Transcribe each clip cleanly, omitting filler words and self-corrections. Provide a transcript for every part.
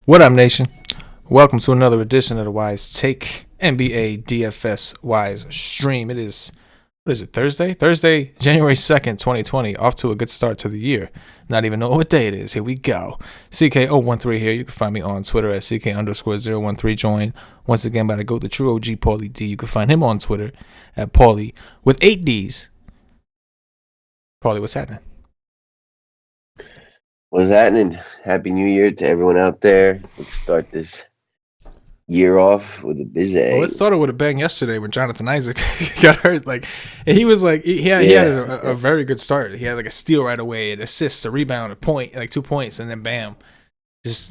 What up, nation? Welcome to another edition of the WiseTake NBA DFS Wise stream. It is, what is it, Thursday? Thursday, January 2nd, 2020. Off to a good start to the year. Not even know what day it is. Here we go. CK013 here. You can find me on Twitter at CK_013. Join once again by the GOAT, the true OG Paulie D. You can find him on Twitter at Paulie with 8 Ds. Paulie, what's happening? What's happening? Happy New Year to everyone out there. Let's start this year off with a busy. Well, it started with a bang yesterday when Jonathan Isaac got hurt. He was like, he had a very good start. He had like a steal right away, an assist, a rebound, a point, like 2 points, and then bam, just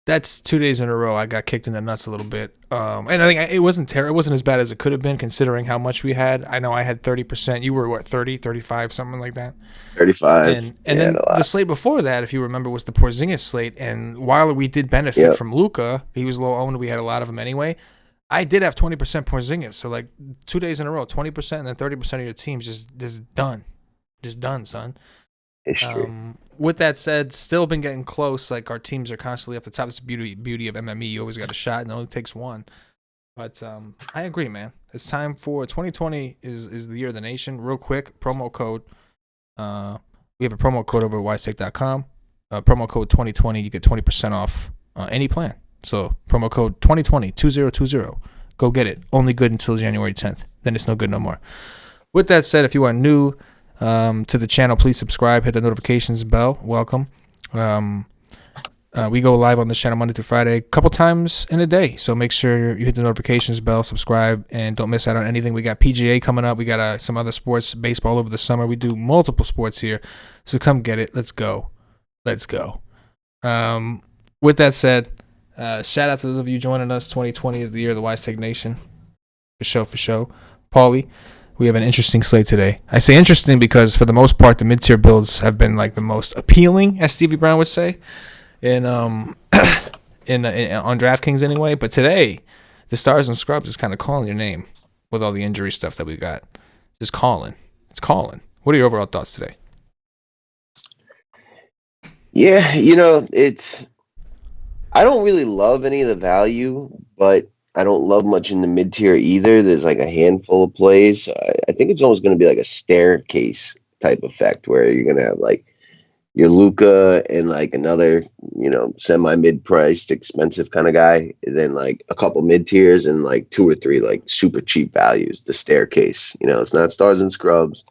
that's 2 days in a row. I got kicked in the nuts a little bit. And I think it wasn't terrible. It wasn't as bad as it could have been considering how much we had. I know I had 30%. You were what, 30, 35, something like that? 35. And then the slate before that, if you remember, was the Porzingis slate. And while we did benefit from Luka, he was low owned. We had a lot of him anyway. I did have 20% Porzingis. So like 2 days in a row, 20% and then 30% of your team's just done. Just done, son. History. With that said, still been getting close. Like our teams are constantly up the top. It's the beauty of MME. You always got a shot, and it only takes one. But I agree, man. It's time for 2020 is the year of the nation. Real quick, promo code. We have a promo code over at WiseTake.com. Promo code 2020. You get 20% off any plan. So promo code 2020 Go get it. Only good until January 10th. Then it's no good no more. With that said, if you are new to the channel, please subscribe, hit the notifications bell. Welcome. We go live on this channel Monday through Friday a couple times in a day, so make sure you hit the notifications bell, subscribe, and don't miss out on anything. We got PGA coming up. We got some other sports, baseball over the summer. We do multiple sports here, so come get it. Let's go. With that said, shout out to those of you joining us. 2020 is the year of the WiseTake Nation. For show. Paulie, we have an interesting slate today. I say interesting because for the most part, the mid-tier builds have been like the most appealing, as Stevie Brown would say, on DraftKings anyway. But today, the Stars and Scrubs is kind of calling your name with all the injury stuff that we got. Just calling. It's calling. What are your overall thoughts today? Yeah, I don't really love any of the value, but I don't love much in the mid-tier either. There's like a handful of plays. So I think it's almost going to be like a staircase type effect where you're going to have like your Luka and like another, semi-mid-priced, expensive kind of guy. And then like a couple mid-tiers and like 2 or 3 like super cheap values. The staircase. It's not Stars and Scrubs.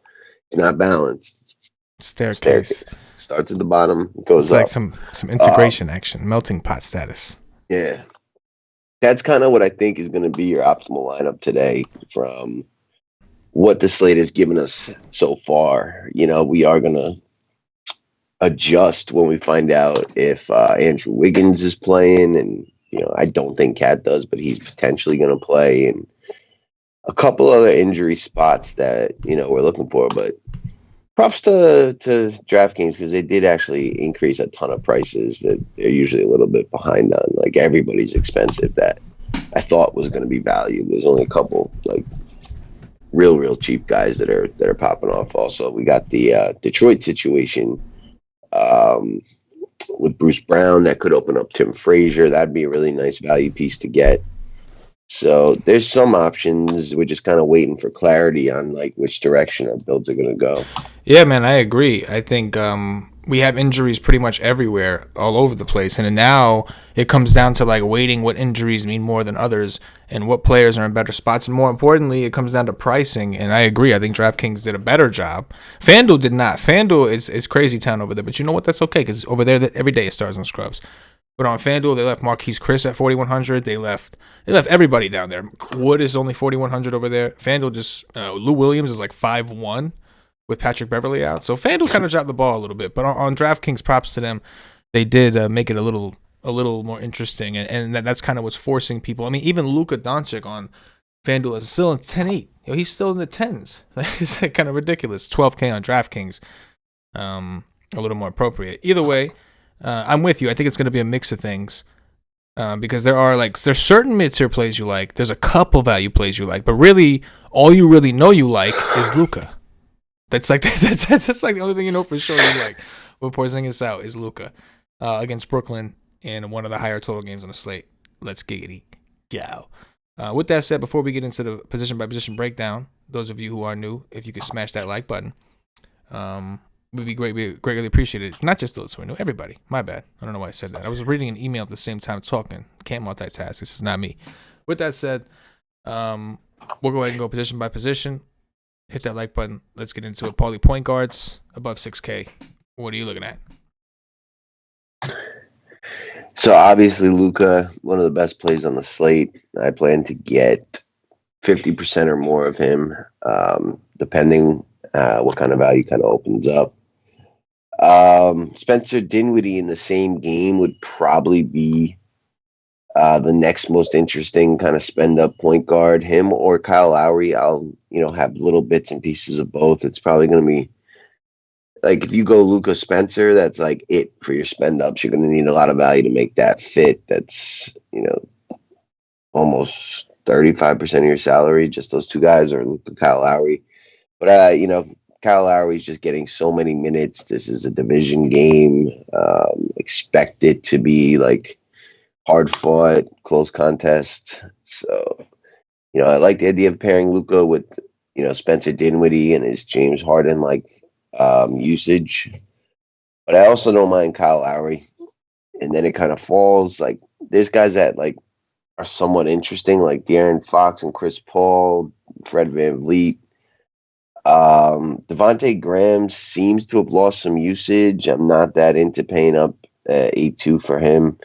It's not balanced. Staircase. Starts at the bottom, goes up. It's like some integration action, melting pot status. Yeah. That's kind of what I think is going to be your optimal lineup today from what the slate has given us so far. We are going to adjust when we find out if Andrew Wiggins is playing. And, I don't think Cat does, but he's potentially going to play. And a couple other injury spots that, we're looking for. But props to DraftKings because they did actually increase a ton of prices that they're usually a little bit behind on. Like everybody's expensive that I thought was going to be valued. There's only a couple like real cheap guys that are popping off. Also, we got the Detroit situation with Bruce Brown that could open up Tim Frazier. That'd be a really nice value piece to get. So there's some options. We're just kind of waiting for clarity on like which direction our builds are going to go. Yeah, man, I agree. I think we have injuries pretty much everywhere, all over the place. And now it comes down to like weighting what injuries mean more than others and what players are in better spots. And more importantly, it comes down to pricing. And I agree. I think DraftKings did a better job. FanDuel did not. FanDuel is crazy town over there. But you know what? That's okay because over there, every day is Stars and Scrubs. But on FanDuel, they left Marquise Chris at 4,100. They left everybody down there. Wood is only 4,100 over there. FanDuel just Lou Williams is like 5-1 with Patrick Beverly out. So FanDuel kind of dropped the ball a little bit. But on DraftKings, props to them. They did make it a little more interesting, and that's kind of what's forcing people. I mean, even Luka Doncic on FanDuel is still in 10-8. He's still in the tens. It's kind of ridiculous. 12K on DraftKings, a little more appropriate. Either way. I'm with you. I think it's going to be a mix of things because there's certain mid-tier plays you like. There's a couple value plays you like, but really, all you really know you like is Luka. That's like the only thing you know for sure you like. When Porzingis out is Luka against Brooklyn in one of the higher total games on the slate. Let's giggity go. With that said, before we get into the position by position breakdown, those of you who are new, if you could smash that like button, would be great. We greatly appreciate it. Not just those who are new, everybody. My bad. I don't know why I said that. I was reading an email at the same time talking. Can't multitask. This is not me. With that said, we'll go ahead and go position by position. Hit that like button. Let's get into it. Paulie, point guards above 6K. What are you looking at? So obviously Luka, one of the best plays on the slate. I plan to get 50% or more of him, depending what kind of value kind of opens up. Spencer Dinwiddie in the same game would probably be the next most interesting kind of spend up point guard. Him or Kyle Lowry. I'll have little bits and pieces of both. It's probably going to be like if you go Luka Spencer, that's like it for your spend ups. You're going to need a lot of value to make that fit. That's almost 35% of your salary. Just those two guys, or Luka, Kyle Lowry. But Kyle Lowry's just getting so many minutes. This is a division game. Expect it to be like hard fought, close contest. So, I like the idea of pairing Luka with, Spencer Dinwiddie and his James Harden usage. But I also don't mind Kyle Lowry. And then it kind of falls. Like, there's guys that are somewhat interesting, like De'Aaron Fox and Chris Paul, Fred VanVleet. Devontae Graham seems to have lost some usage. I'm not that into paying up 8-2 for him.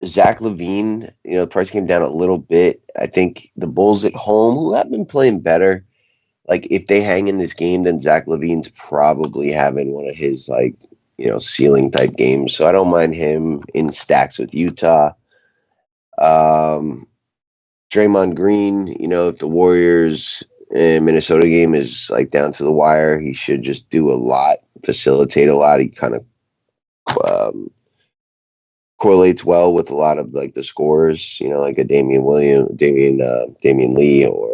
Zach LaVine, the price came down a little bit. I think the Bulls at home, who have been playing better, like if they hang in this game, then Zach LaVine's probably having one of his ceiling type games. So I don't mind him in stacks with Utah. Draymond Green, if the Warriors Minnesota game is down to the wire, he should just do a lot, facilitate a lot. He kind of correlates well with a lot of the scorers, like a Damian Lee or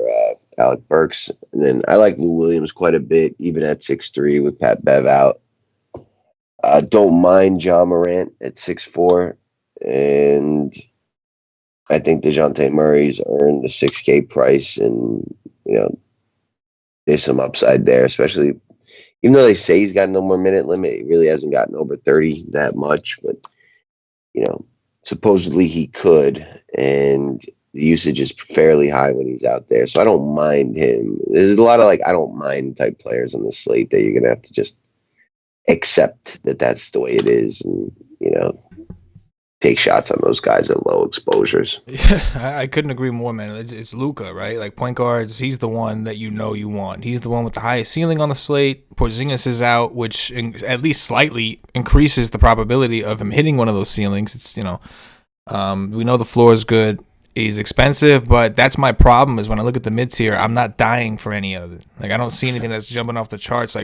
Alec Burks. And then I like Lou Williams quite a bit, even at 6'3" with Pat Bev out. Don't mind John Morant at 6'4", and I think DeJounte Murray's earned the 6K price, and there's some upside there, especially even though they say he's got no more minute limit, he really hasn't gotten over 30 that much, but supposedly he could, and the usage is fairly high when he's out there. So I don't mind him. There's a lot of I don't mind type players on the slate that you're going to have to just accept that that's the way it is, and, take shots on those guys at low exposures. Yeah, I couldn't agree more, man. It's Luka, right? Like point guards, he's the one that you want. He's the one with the highest ceiling on the slate. Porzingis is out, which at least slightly increases the probability of him hitting one of those ceilings. It's we know the floor is good. He's expensive, but that's my problem is when I look at the mid tier, I'm not dying for any of it. I don't see anything that's jumping off the charts.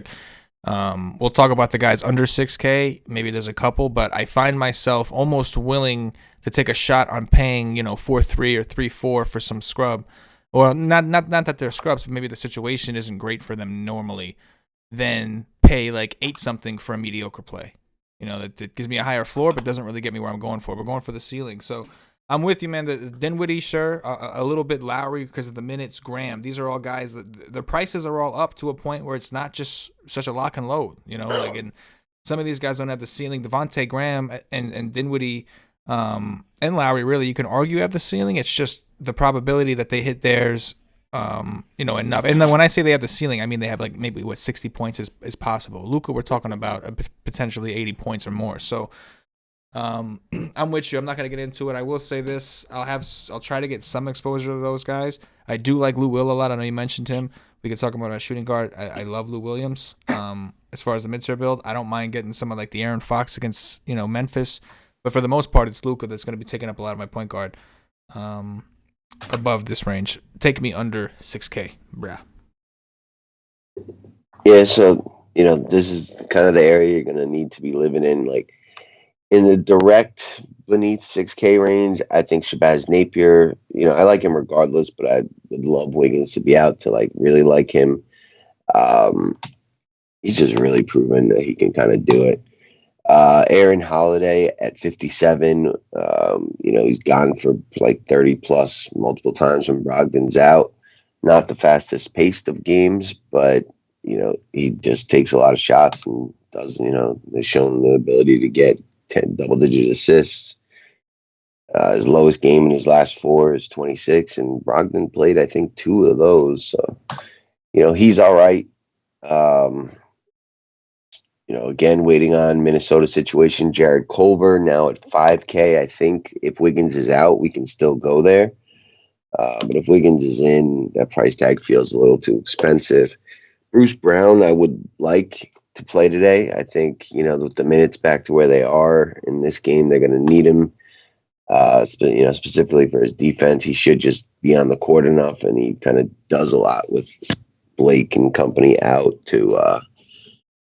We'll talk about the guys under 6K. Maybe there's a couple, but I find myself almost willing to take a shot on paying, 4-3 or 3-4 for some scrub. Well, not that they're scrubs, but maybe the situation isn't great for them normally. Then pay 8 something for a mediocre play. That gives me a higher floor, but doesn't really get me where I'm going for. We're going for the ceiling. So I'm with you, man. The Dinwiddie, sure. A little bit Lowry because of the minutes. Graham. These are all guys that the prices are all up to a point where it's not just such a lock and load. And some of these guys don't have the ceiling. Devontae Graham and Dinwiddie and Lowry, really, you can argue have the ceiling. It's just the probability that they hit theirs, enough. And then when I say they have the ceiling, I mean they have maybe 60 points is possible. Luka, we're talking about potentially 80 points or more. So. I'm with you. I'm not gonna get into it. I will say this: I'll try to get some exposure to those guys. I do like Lou Will a lot. I know you mentioned him. We could talk about our shooting guard. I love Lou Williams. As far as the mid-tier build, I don't mind getting someone like the De'Aaron Fox against Memphis, but for the most part, it's Luka that's gonna be taking up a lot of my point guard. Above this range, take me under 6K, bruh. Yeah, so this is kind of the area you're gonna need to be living in, in the direct beneath 6K range. I think Shabazz Napier, I like him regardless, but I would love Wiggins to be out to really like him. He's just really proven that he can kind of do it. Aaron Holiday at 57. He's gone for like 30 plus multiple times when Brogdon's out. Not the fastest paced of games, but he just takes a lot of shots and does. They've shown the ability to get 10 double-digit assists. His lowest game in his last four is 26, and Brogdon played, I think, two of those. So, he's all right. Again, waiting on Minnesota situation. Jared Culver now at 5K. I think if Wiggins is out, we can still go there. But if Wiggins is in, that price tag feels a little too expensive. Bruce Brown, I would like to play today. I think, with the minutes back to where they are in this game, they're going to need him. Specifically for his defense, he should just be on the court enough, and he kind of does a lot with Blake and company out to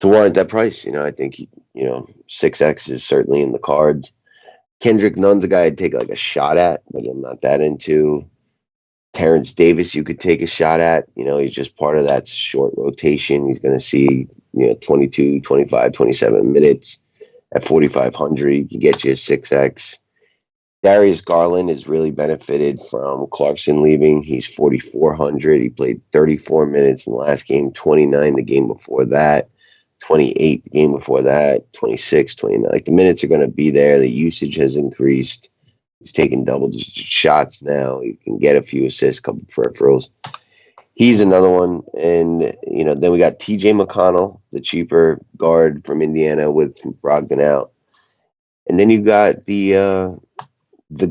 warrant that price. I think 6X is certainly in the cards. Kendrick Nunn's a guy I'd take like a shot at, but I'm not that into. Terrence Davis you could take a shot at. He's just part of that short rotation. He's going to see 22, 25, 27 minutes at 4,500. He can get you a 6X. Darius Garland has really benefited from Clarkson leaving. He's 4,400. He played 34 minutes in the last game, 29 the game before that, 28 the game before that, 26, 29. Like, the minutes are going to be there. The usage has increased. He's taking double-digit shots now. He can get a few assists, a couple peripherals. He's another one. And, then we got TJ McConnell, the cheaper guard from Indiana with Brogdon out. And then you got the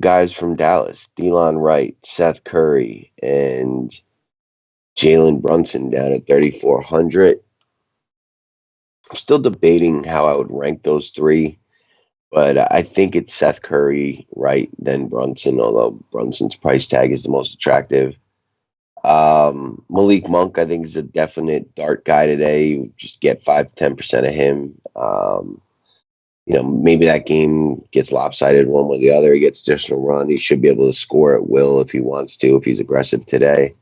guys from Dallas, Delon Wright, Seth Curry, and Jalen Brunson down at 3,400. I'm still debating how I would rank those three, but I think it's Seth Curry, Wright, then Brunson, although Brunson's price tag is the most attractive. Malik Monk, I think, is a definite dart guy today. You just get 5 to 10% of him. Maybe that game gets lopsided one way or the other. He gets additional run. He should be able to score at will if he wants to, if he's aggressive today.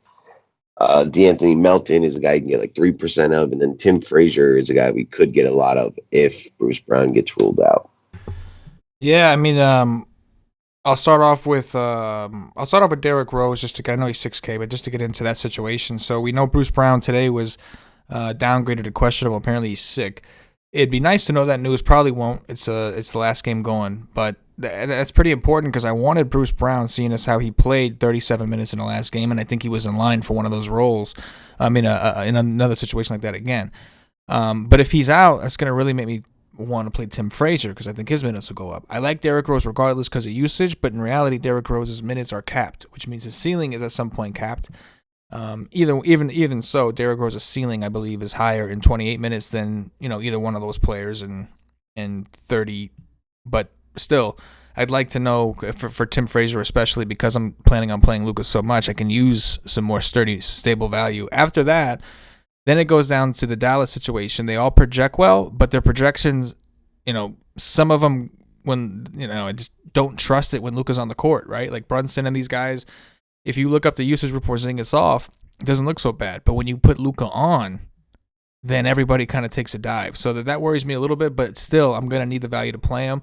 D'Anthony Melton is a guy you can get like 3% of. And then Tim Frazier is a guy we could get a lot of if Bruce Brown gets ruled out. Yeah, I mean, I'll start off with Derrick Rose just to, I know he's 6K, but just to get into that situation. So we know Bruce Brown today was downgraded to questionable. Apparently he's sick. It'd be nice to know that news. Probably won't. It's the last game going, but that's pretty important because I wanted Bruce Brown, seeing as how he played 37 minutes in the last game, and I think he was in line for one of those roles. In another situation like that again. But if he's out, that's going to really make me want to play Tim Frazier because I think his minutes will go up. I like Derrick Rose regardless because of usage, but in reality, Derrick Rose's minutes are capped, which means his ceiling is at some point capped. Even so, Derrick Rose's ceiling, I believe, is higher in 28 minutes than either one of those players in 30. But still, I'd like to know for Tim Frazier, especially because I'm planning on playing Lucas so much, I can use some more sturdy, stable value. After that, then it goes down to the Dallas situation. They all project well, but their projections, some of them, when I just don't trust it when Luka's on the court, right? Like Brunson and these guys. If you look up the usage report saying it's off, it doesn't look so bad. But when you put Luka on, then everybody kind of takes a dive. So that worries me a little bit, but still, I'm going to need the value to play him.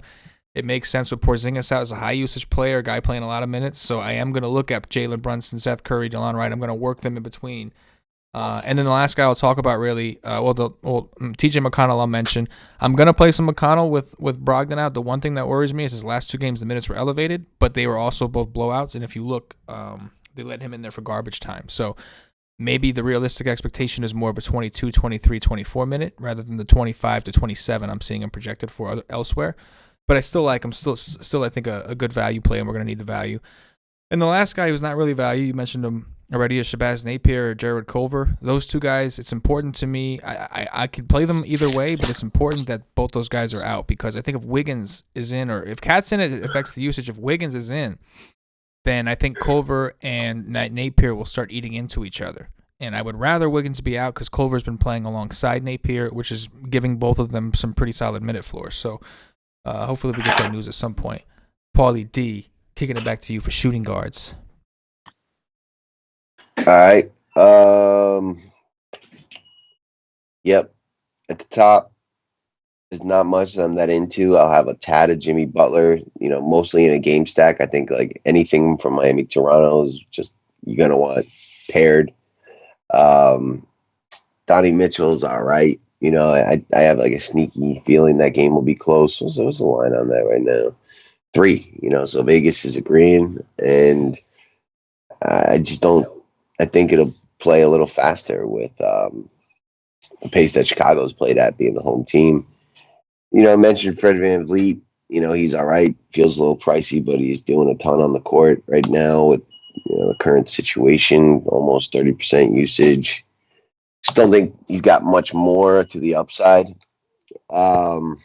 It makes sense with Porzingis out as a high usage player, a guy playing a lot of minutes. So I am going to look at Jalen Brunson, Seth Curry, Delon Wright. I'm going to work them in between. And then the last guy I'll talk about really, TJ McConnell I'll mention. I'm going to play some McConnell with Brogdon out. The one thing that worries me is his last two games, the minutes were elevated, but they were also both blowouts. And if you look, they let him in there for garbage time. So maybe the realistic expectation is more of a 22, 23, 24 minute rather than the 25 to 27 I'm seeing him projected for elsewhere. But I still like him. Still I think a good value play, and we're going to need the value. And the last guy who's not really value, you mentioned him already, is Shabazz Napier or Jared Culver. Those two guys, it's important to me. I could play them either way, but it's important that both those guys are out because I think if Wiggins is in or if Cat's in, it affects the usage. If Wiggins is in, then I think Culver and Napier will start eating into each other. And I would rather Wiggins be out because Culver's been playing alongside Napier, which is giving both of them some pretty solid minute floors. So hopefully we get that news at some point. Paulie D, kicking it back to you for shooting guards. All right. Yep. At the top, There's not much that I'm that into. I'll have a tad of Jimmy Butler, mostly in a game stack. I think like anything from Miami, Toronto is just you're gonna want paired. Um, Donnie Mitchell's all right. I have like a sneaky feeling that game will be close. What's the line on that right now? 3. So Vegas is agreeing, and I just don't. I think it'll play a little faster with the pace that Chicago's played at, being the home team. I mentioned Fred VanVleet. He's all right. Feels a little pricey, but he's doing a ton on the court right now with the current situation, almost 30% usage. Just don't think he's got much more to the upside. Um,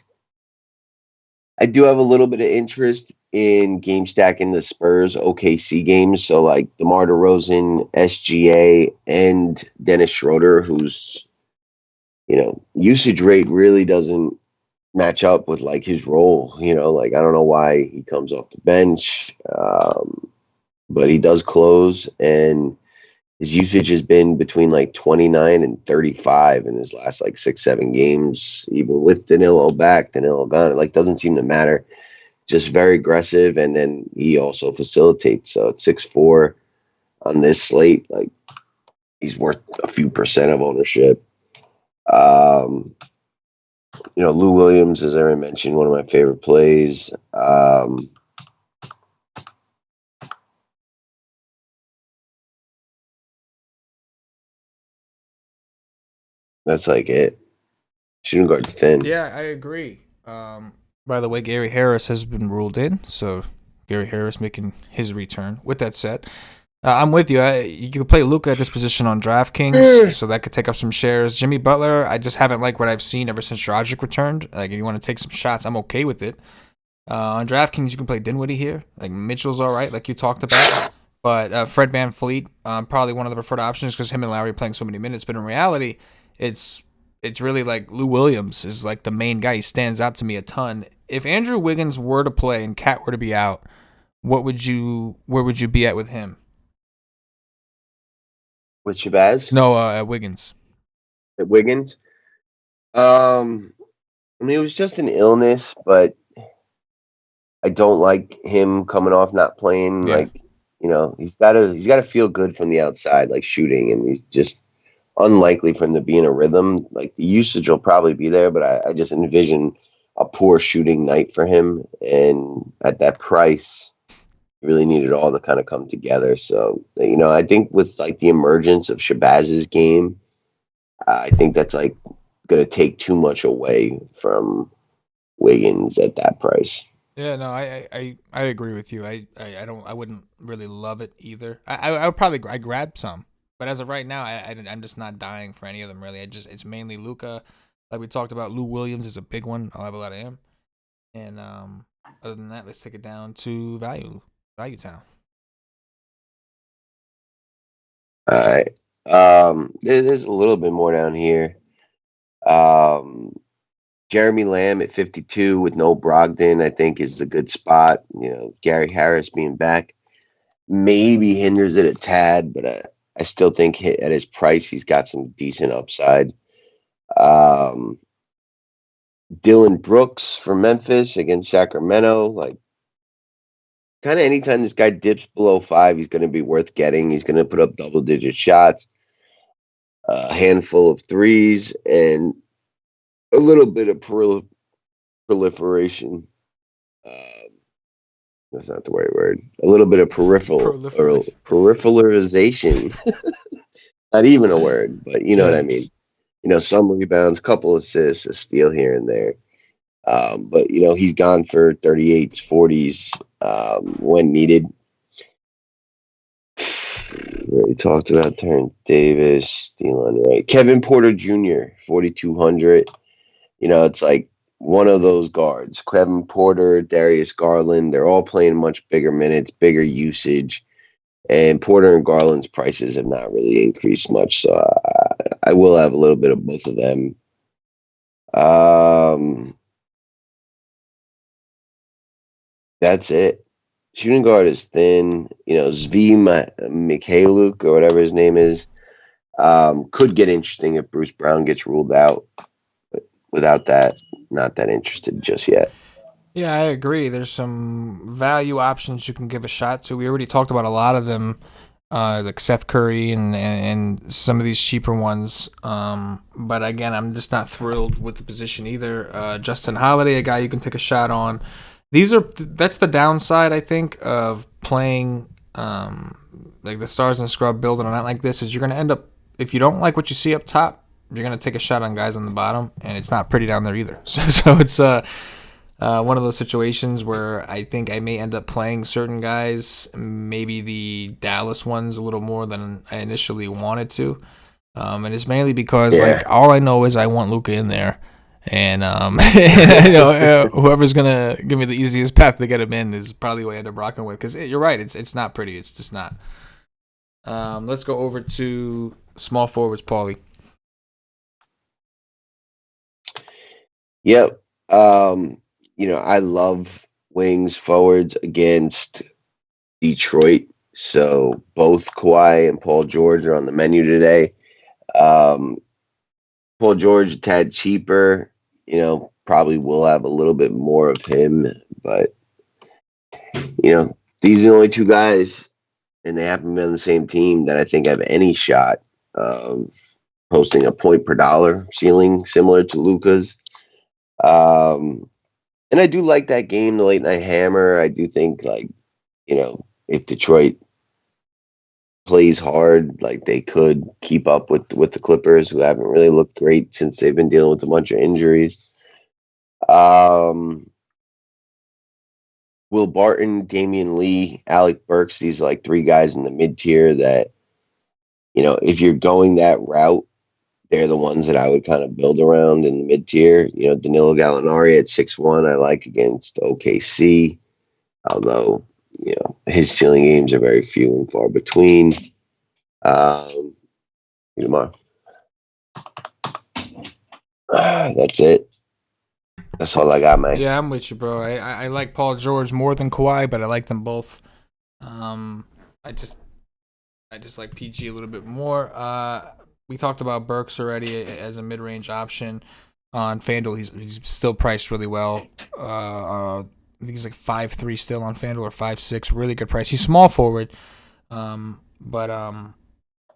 I do have a little bit of interest in game stacking the Spurs OKC games. So like DeMar DeRozan, SGA, and Dennis Schroeder, whose usage rate really doesn't match up with like his role. Like I don't know why he comes off the bench, but he does close, and his usage has been between like 29 and 35 in his last like 6-7 games. Even with Danilo back, Danilo gone, it like doesn't seem to matter. Just very aggressive, and then he also facilitates. So at 6'4" on this slate, like he's worth a few percent of ownership. Lou Williams, as I mentioned, one of my favorite plays. That's like it. Shooting guard's thin. Yeah, I agree. By the way, Gary Harris has been ruled in, so Gary Harris making his return. With that said, I'm with you. You can play Luka at this position on DraftKings, so that could take up some shares. Jimmy Butler, I just haven't liked what I've seen ever since Dragic returned. Like, if you want to take some shots, I'm okay with it. On DraftKings, you can play Dinwiddie here. Like, Mitchell's all right, like you talked about. But Fred VanVleet, probably one of the preferred options because him and Lowry are playing so many minutes. But in reality, it's really like Lou Williams is like the main guy. He stands out to me a ton. If Andrew Wiggins were to play and Cat were to be out, where would you be at with him? With Shabazz? No, Wiggins. At Wiggins? I mean, it was just an illness, but I don't like him coming off not playing. Yeah. Like, he's gotta feel good from the outside, like shooting, and he's just unlikely for him to be in a rhythm. Like the usage will probably be there, but I just envision a poor shooting night for him, and at that price, you really need it all to kind of come together. So, I think with like the emergence of Shabazz's game, I think that's like going to take too much away from Wiggins at that price. Yeah, no, I agree with you. I wouldn't really love it either. I would probably I grab some, but as of right now, I'm just not dying for any of them really. It's mainly Luca, like we talked about. Lou Williams is a big one. I'll have a lot of him, and other than that, let's take it down to Value Town. All right. There's a little bit more down here. Jeremy Lamb at 52 with no Brogdon, I think, is a good spot. Gary Harris being back maybe hinders it a tad, but I still think at his price, he's got some decent upside. Dylan Brooks from Memphis against Sacramento. Like, kind of anytime this guy dips below 5, he's going to be worth getting. He's going to put up double-digit shots, a handful of threes, and a little bit of proliferation. That's not the right word. A little bit of peripheralization. Not even a word, but you know what I mean. Some rebounds, couple assists, a steal here and there. But he's gone for 38s, 40s when needed. We already talked about Terrence Davis, stealing right. Kevin Porter Jr., 4,200. It's like one of those guards. Kevin Porter, Darius Garland, they're all playing much bigger minutes, bigger usage. And Porter and Garland's prices have not really increased much. So I will have a little bit of both of them. That's it. Shooting guard is thin. Zvi Mikhailuk or whatever his name is, could get interesting if Bruce Brown gets ruled out. But without that, not that interested just yet. Yeah, I agree. There's some value options you can give a shot to. We already talked about a lot of them, like Seth Curry and some of these cheaper ones. But again, I'm just not thrilled with the position either. Justin Holiday, a guy you can take a shot on. That's the downside, I think, of playing like the stars and scrub build on a night like this, is you're going to end up, if you don't like what you see up top, you're going to take a shot on guys on the bottom, and it's not pretty down there either. So it's one of those situations where I think I may end up playing certain guys, maybe the Dallas ones a little more than I initially wanted to. And it's mainly because like all I know is I want Luka in there, and whoever's gonna give me the easiest path to get him in is probably what I end up rocking with. Because you're right, it's not pretty. It's just not. Let's go over to small forwards, Paulie. Yep. I love wings forwards against Detroit. So both Kawhi and Paul George are on the menu today. Paul George, a tad cheaper. Probably will have a little bit more of him, but these are the only two guys, and they happen to be on the same team, that I think have any shot of posting a point per dollar ceiling similar to Luka's. And I do like that game, the late night hammer. I do think, if Detroit plays hard, like, they could keep up with the Clippers, who haven't really looked great since they've been dealing with a bunch of injuries. Will Barton, Damian Lee, Alec Burks, these are like three guys in the mid tier that, if you're going that route, they're the ones that I would kind of build around in the mid tier. Danilo Gallinari at 6'1", I like against OKC, although, his ceiling games are very few and far between. Tomorrow. That's it. That's all I got, man. Yeah, I'm with you, bro. I like Paul George more than Kawhi, but I like them both. I just like PG a little bit more. We talked about Burks already as a mid-range option on FanDuel. He's still priced really well. I think he's like 5'3" still on FanDuel, or 5'6". Really good price. He's small forward, but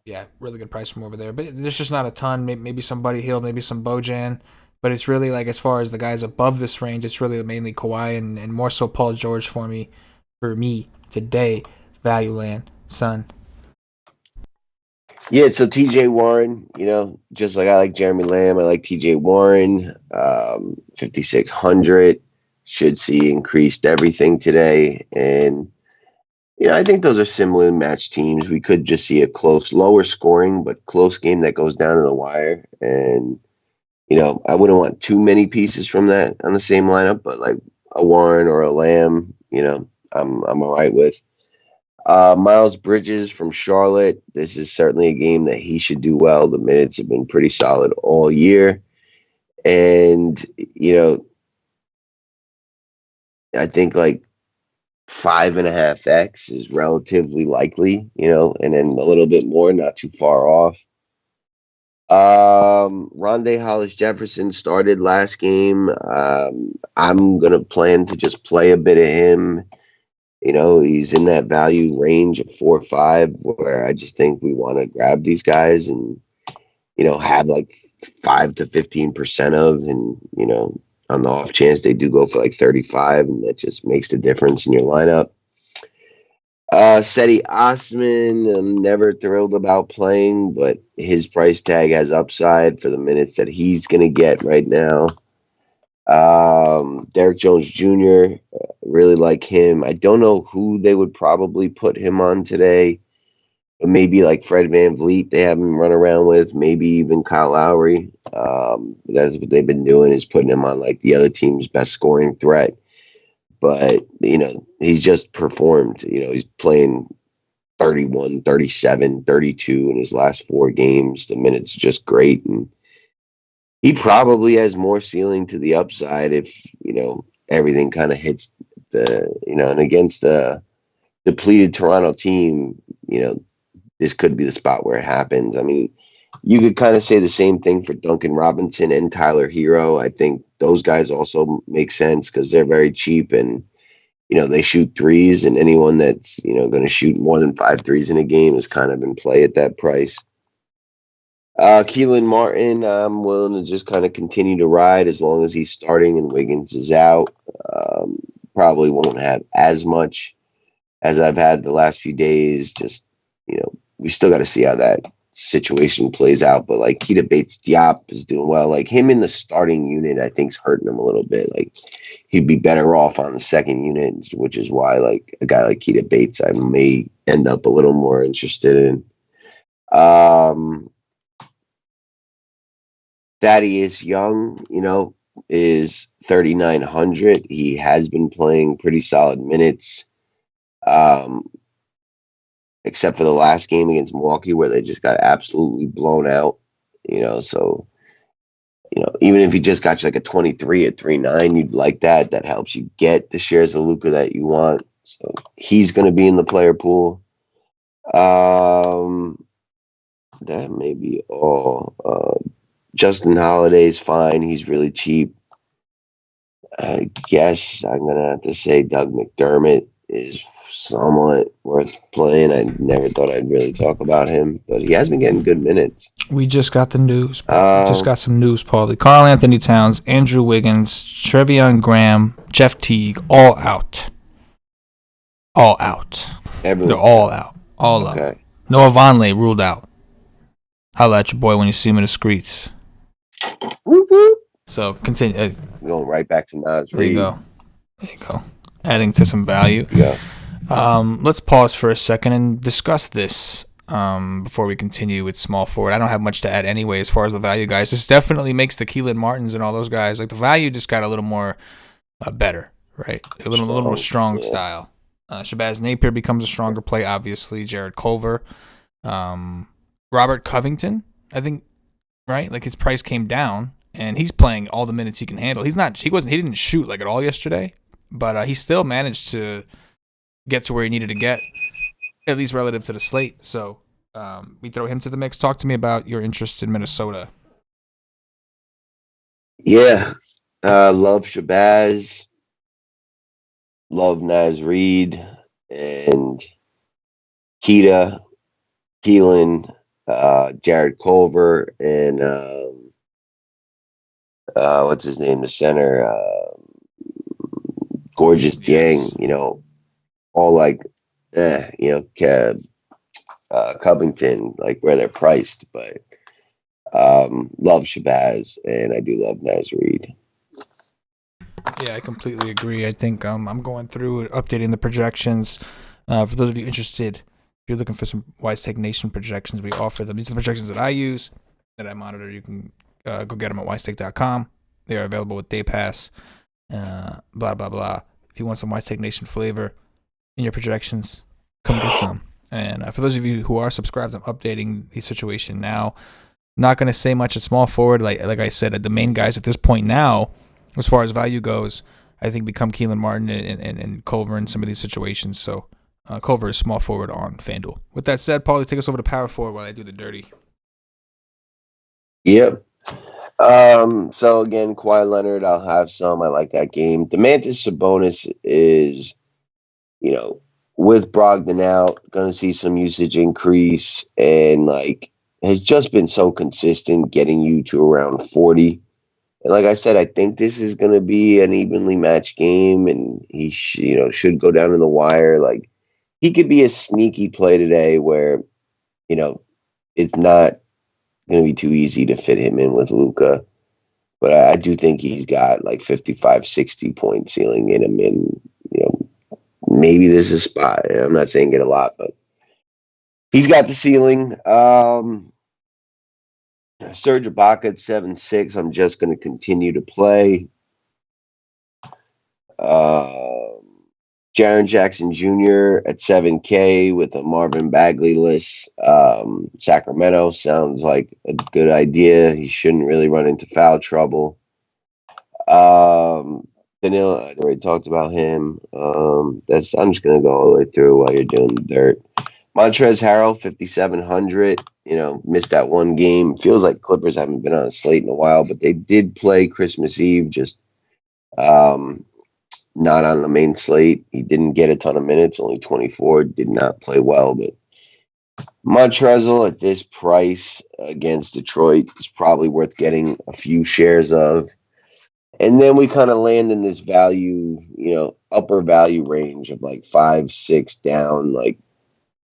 yeah, really good price from over there. But there's just not a ton. Maybe some Buddy Hield, maybe some Bojan. But it's really like, as far as the guys above this range, it's really mainly Kawhi and more so Paul George for me today. Value land, son. Yeah, so TJ Warren, just like I like Jeremy Lamb, I like TJ Warren. 5,600 should see increased everything today. And, I think those are similar match teams. We could just see a close, lower scoring, but close game that goes down to the wire. And, I wouldn't want too many pieces from that on the same lineup, but like a Warren or a Lamb, I'm all right with. Miles Bridges from Charlotte. This is certainly a game that he should do well. The minutes have been pretty solid all year. And, I think like 5.5x is relatively likely, and then a little bit more, not too far off. Rondé Hollis Jefferson started last game. I'm going to plan to just play a bit of him. He's in that value range of 4 or 5, where I just think we want to grab these guys and, have like 5 to 15% of, and, on the off chance they do go for like 35, and that just makes the difference in your lineup. Seti Osman, I'm never thrilled about playing, but his price tag has upside for the minutes that he's going to get right now. Derek Jones Jr., really like him. I don't know who they would probably put him on today. Maybe like Fred VanVleet, they have him run around with. Maybe even Kyle Lowry. That's what they've been doing, is putting him on like the other team's best scoring threat. But, he's just performed. He's playing 31, 37, 32 in his last 4 games. The minutes just great. And he probably has more ceiling to the upside if, everything kind of hits and against the depleted Toronto team, this could be the spot where it happens. I mean, You could kind of say the same thing for Duncan Robinson and Tyler Hero. I think those guys also make sense because they're very cheap and they shoot threes, and anyone that's going to shoot more than 5 threes in a game is kind of in play at that price. Keelan Martin, I'm willing to just kind of continue to ride as long as he's starting and Wiggins is out. Um, Probably won't have as much as I've had the last few days. Just, we still got to see how that situation plays out. But like Keita Bates-Diop is doing well. Like him in the starting unit, I think is hurting him a little bit. Like he'd be better off on the second unit, which is why like a guy like Keita Bates, I may end up a little more interested in. Thaddeus Young, is 3,900. He has been playing pretty solid minutes, except for the last game against Milwaukee where they just got absolutely blown out. So even if he just got you like a 23 at 3.9, you'd like that. That helps you get the shares of Luka that you want. So he's going to be in the player pool. That may be all. Justin Holiday's fine. He's really cheap. I guess I'm going to have to say Doug McDermott is somewhat worth playing. I never thought I'd really talk about him, but he has been getting good minutes. We just got the news. We just got some news, Paulie. Karl Anthony Towns, Andrew Wiggins, Treveon Graham, Jeff Teague, all out. All out. They're all out. All out. Noah Vonleh ruled out. Holla at your boy when you see him in the streets. Whoop, whoop. So continue. Going right back to Nas Reed. There you go. Adding to some value. Yeah. Let's pause for a second and discuss this before we continue with small forward. I don't have much to add anyway as far as the value guys. This definitely makes the Keelan Martins and all those guys, like the value just got a little more better, right? A little more strong style. Shabazz Napier becomes a stronger play, obviously. Jared Culver. Robert Covington, I think, right? Like his price came down and he's playing all the minutes he can handle. He didn't shoot like at all yesterday, but he still managed to get to where he needed to get, at least relative to the slate. So we throw him to the mix. Talk to me about your interest in Minnesota. Yeah. Love Shabazz. Love Nas Reed and Keelan, Jared Culver, and what's his name? The center, Gorgeous Dieng. All like, Covington, like where they're priced, but love Shabazz, and I do love Nas Reed. Yeah, I completely agree. I think I'm going through updating the projections. For those of you interested, if you're looking for some WiseTake Nation projections, we offer them. These are the projections that I use, that I monitor. You can go get them at wisetake.com. They are available with Day Pass, blah, blah, blah. If you want some WiseTake Nation flavor in your projections, come get some. And for those of you who are subscribed, I'm updating the situation now. Not going to say much at small forward. Like I said, the main guys at this point now, as far as value goes, I think become Keelan Martin and Culver in some of these situations. So Culver is small forward on FanDuel. With that said, Paulie, take us over to power forward while I do the dirty. Yep. So again, Kawhi Leonard, I'll have some. I like that game. Domantas Sabonis is, with Brogdon out, going to see some usage increase and has just been so consistent getting you to around 40. And like I said, I think this is going to be an evenly matched game, and he should go down in the wire. Like he could be a sneaky play today where, it's not going to be too easy to fit him in with Luka. But I do think he's got like 55, 60 point ceiling in him, and maybe this is a spot. I'm not saying get a lot, but he's got the ceiling. Serge Ibaka at 7.6. I'm just going to continue to play. Jaren Jackson Jr. at 7K with a Marvin Bagley list. Sacramento sounds like a good idea. He shouldn't really run into foul trouble. Vanilla, I already talked about him. I'm just going to go all the way through while you're doing the dirt. Montrezl Harrell, 5,700. missed that one game. Feels like Clippers haven't been on a slate in a while, but they did play Christmas Eve, just not on the main slate. He didn't get a ton of minutes, only 24, did not play well, but Montrezl at this price against Detroit is probably worth getting a few shares of. And then we kind of land in this value, upper value range of like 5-6 down, like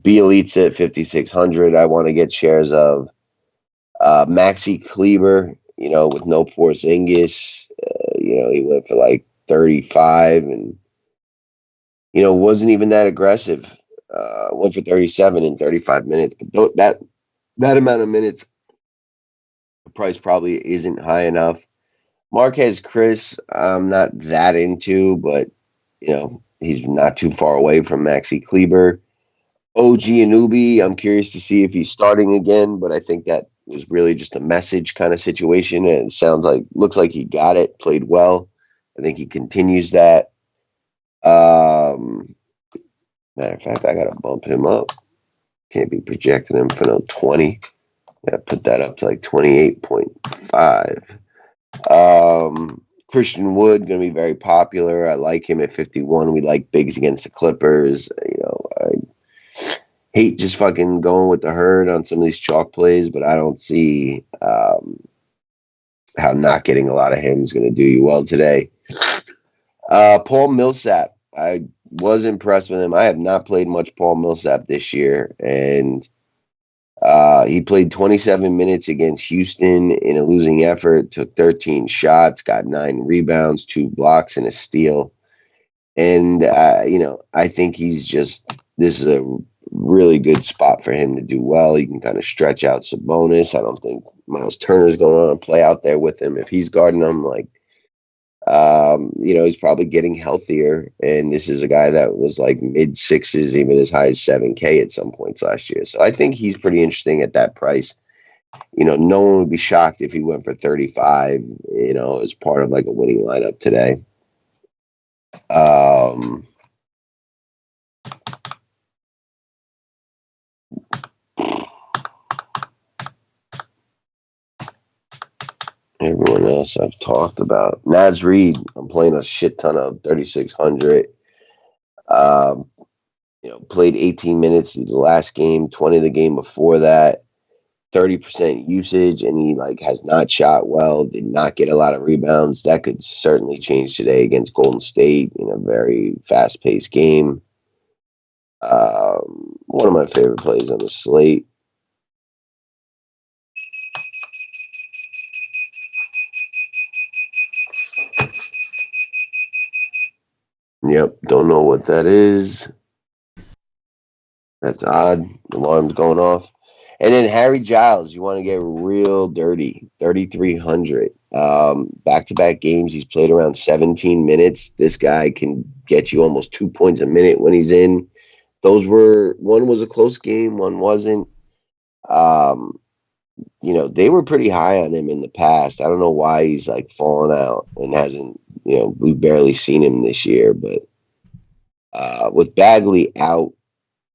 Bielitsa at 5,600. I want to get shares of Maxi Kleber, with no Porzingis. He went for like 35 and, wasn't even that aggressive. Went for 37 in 35 minutes. But that amount of minutes, the price probably isn't high enough. Marquez Chris, I'm not that into, but, he's not too far away from Maxi Kleber. OG Anunoby, I'm curious to see if he's starting again, but I think that was really just a message kind of situation, and it looks like he got it, played well. I think he continues that. Matter of fact, I gotta bump him up. Can't be projecting him for no 20. Gotta put that up to like 28.5. Christian Wood gonna be very popular. I like him at 51. We like bigs against the Clippers. I hate just fucking going with the herd on some of these chalk plays, but I don't see how not getting a lot of him is going to do you well today. Paul Millsap, I was impressed with him. I have not played much Paul Millsap this year, and he played 27 minutes against Houston in a losing effort, took 13 shots, got 9 rebounds, 2 blocks, and a steal. And, I think this is a really good spot for him to do well. You can kind of stretch out Sabonis. I don't think Miles Turner's going to play out there with him. If he's guarding him, he's probably getting healthier. And this is a guy that was like mid sixes, even as high as 7K at some points last year. So I think he's pretty interesting at that price. No one would be shocked if he went for 35, as part of like a winning lineup today. Everyone else I've talked about. Naz Reid, I'm playing a shit ton of 3,600. Played 18 minutes in the last game, 20 the game before that, 30% usage, and he has not shot well, did not get a lot of rebounds. That could certainly change today against Golden State in a very fast-paced game. One of my favorite plays on the slate. Yep, don't know what that is. That's odd. The alarm's going off. And then Harry Giles, you want to get real dirty, 3,300. Back-to-back games, he's played around 17 minutes. This guy can get you almost 2 points a minute when he's in. One was a close game, one wasn't. They were pretty high on him in the past. I don't know why he's fallen out and hasn't, we've barely seen him this year, but with Bagley out,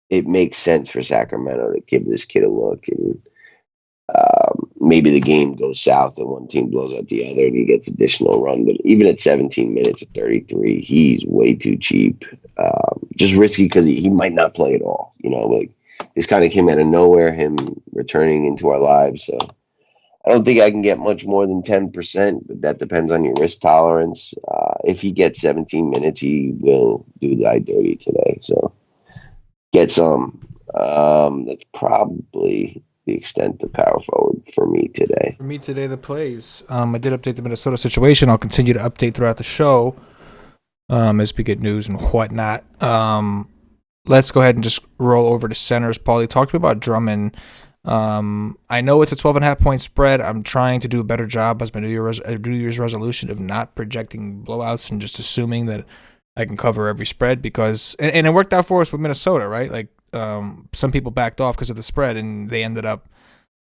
it makes sense for Sacramento to give this kid a look, and maybe the game goes south and one team blows out the other and he gets additional run. But even at 17 minutes at 33, he's way too cheap. Just risky because he might not play at all. This kind of came out of nowhere, him returning into our lives. So I don't think I can get much more than 10%, but that depends on your risk tolerance. If he gets 17 minutes, he will do the dirty today. So get some. That's probably the extent of power forward for me today. For me today, the plays. I did update the Minnesota situation. I'll continue to update throughout the show as we get news and whatnot. Let's go ahead and just roll over to centers. Paulie, talk to me about Drummond. I know it's a 12.5 point spread. I'm trying to do a better job as my New Year's resolution of not projecting blowouts and just assuming that I can cover every spread because it worked out for us with Minnesota, right? Some people backed off because of the spread and they ended up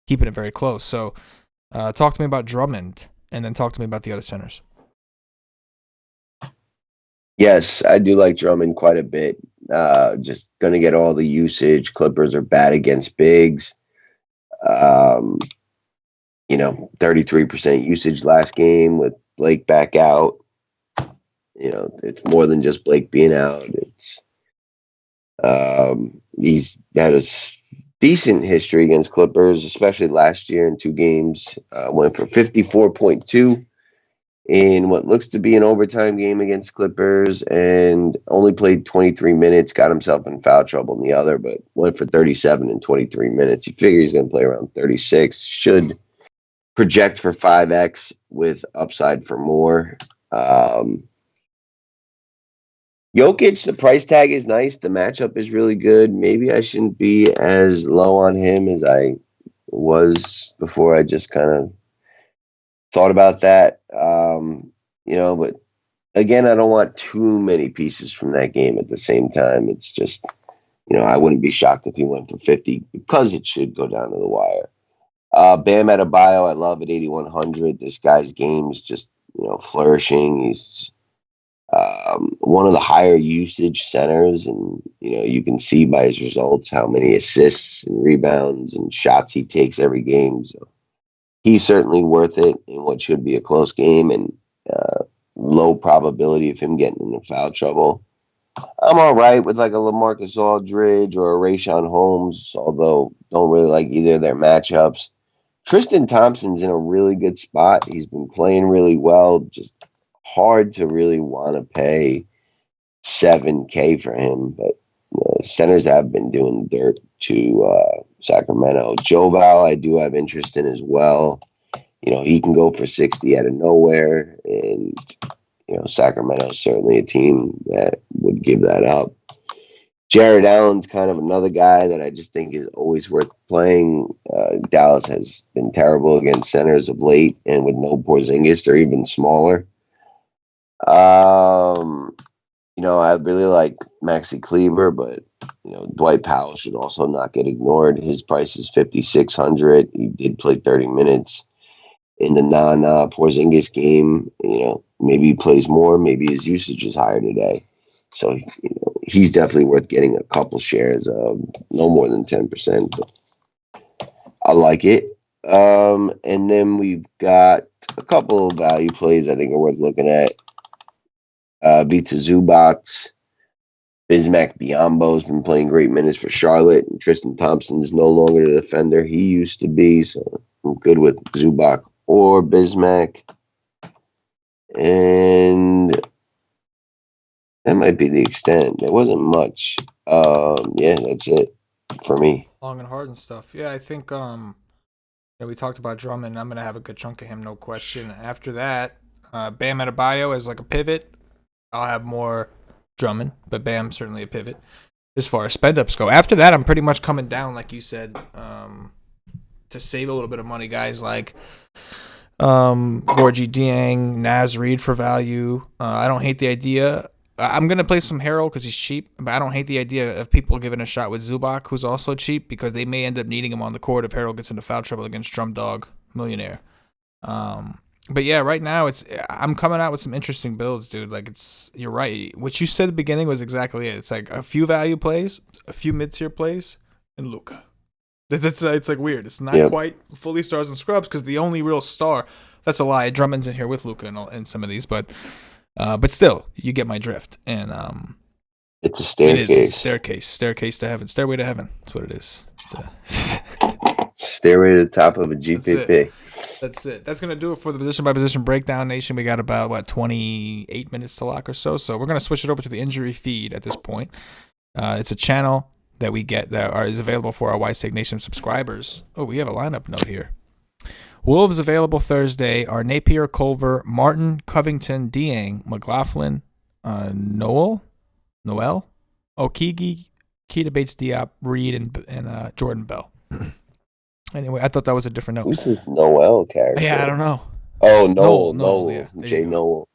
keeping it very close. So talk to me about Drummond and then talk to me about the other centers. Yes, I do like Drummond quite a bit. Just going to get all the usage. Clippers are bad against bigs. Um, 33% usage last game with Blake back out. It's more than just Blake being out. He's had a decent history against Clippers, especially last year in 2 games. Went for 54.2 in what looks to be an overtime game against Clippers, and only played 23 minutes, got himself in foul trouble in the other, but went for 37 in 23 minutes. You figure he's going to play around 36. Should project for 5x with upside for more. Jokic, the price tag is nice. The matchup is really good. Maybe I shouldn't be as low on him as I was before. I just kind of thought about that. But again, I don't want too many pieces from that game at the same time. It's just, I wouldn't be shocked if he went for 50 because it should go down to the wire. Bam Adebayo, I love at 8,100. This guy's game is just, flourishing. He's one of the higher usage centers, and you can see by his results how many assists and rebounds and shots he takes every game. So he's certainly worth it in what should be a close game and low probability of him getting into foul trouble. I'm all right with like a LaMarcus Aldridge or a Rayshawn Holmes, although don't really like either of their matchups. Tristan Thompson's in a really good spot. He's been playing really well. Just hard to really want to pay $7K for him, but centers have been doing dirt to Sacramento. Joval, I do have interest in as well. He can go for 60 out of nowhere, and Sacramento is certainly a team that would give that up. Jared Allen's kind of another guy that I just think is always worth playing. Dallas has been terrible against centers of late, and with no Porzingis, they're even smaller. I really like Maxi Kleber, but Dwight Powell should also not get ignored. His price is 5,600. He did play 30 minutes in the non-Porzingis game. Maybe he plays more. Maybe his usage is higher today. So he's definitely worth getting a couple shares of, no more than 10%. But I like it. And then we've got a couple of value plays I think are worth looking at. Beats Zubac. Bismack Biyombo's been playing great minutes for Charlotte. And Tristan Thompson's no longer the defender he used to be, so I'm good with Zubac or Bismack. And that might be the extent. There wasn't much. That's it for me. Long and hard and stuff. Yeah, I think we talked about Drummond. I'm gonna have a good chunk of him, no question. After that, Bam Adebayo as like a pivot. I'll have more Drummond, but Bam certainly a pivot as far as spend ups go. After that, I'm pretty much coming down, like you said, to save a little bit of money. Guys like Gorgie Dieng, Naz Reid for value. I don't hate the idea. I'm going to play some Harrell because he's cheap, but I don't hate the idea of people giving a shot with Zubac, who's also cheap, because they may end up needing him on the court if Harrell gets into foul trouble against Drum Dog Millionaire. But yeah, right now I'm coming out with some interesting builds, dude. Like you're right. What you said at the beginning was exactly it. It's like a few value plays, a few mid-tier plays, and Luka. It's like weird. It's not quite fully stars and scrubs because the only real star, that's a lie. Drummond's in here with Luka and some of these, but still, you get my drift. And it's a staircase. It is a staircase to heaven, stairway to heaven. That's what it is. Stairway to the top of a GPP. That's it. That's going to do it for the position by position breakdown, Nation. We got about 28 minutes to lock or so. So we're going to switch it over to the injury feed at this point. It's a channel that we get that is available for our WiseTake Nation subscribers. Oh, we have a lineup note here. Wolves available Thursday are Napier, Culver, Martin, Covington, Dieng, McLaughlin, Noel, Okigi, Keita Bates-Diop, Reed, and Jordan Bell. Anyway, I thought that was a different note. Who's this Noel character? Yeah, I don't know. Oh, Noel. Yeah, J. Noel.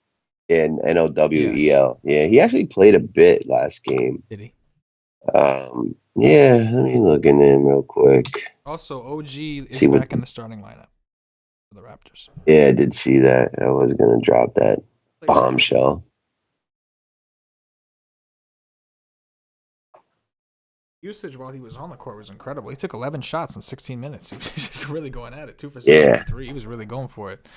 And Nowel. Yes. Yeah, he actually played a bit last game. Did he? Let me look in him real quick. Also, OG is back in the starting lineup for the Raptors. Yeah, I did see that. I was going to drop that bombshell. Usage while he was on the court was incredible. He took 11 shots in 16 minutes. He was really going at it. 2 for 7 Yeah. from 3. He was really going for it.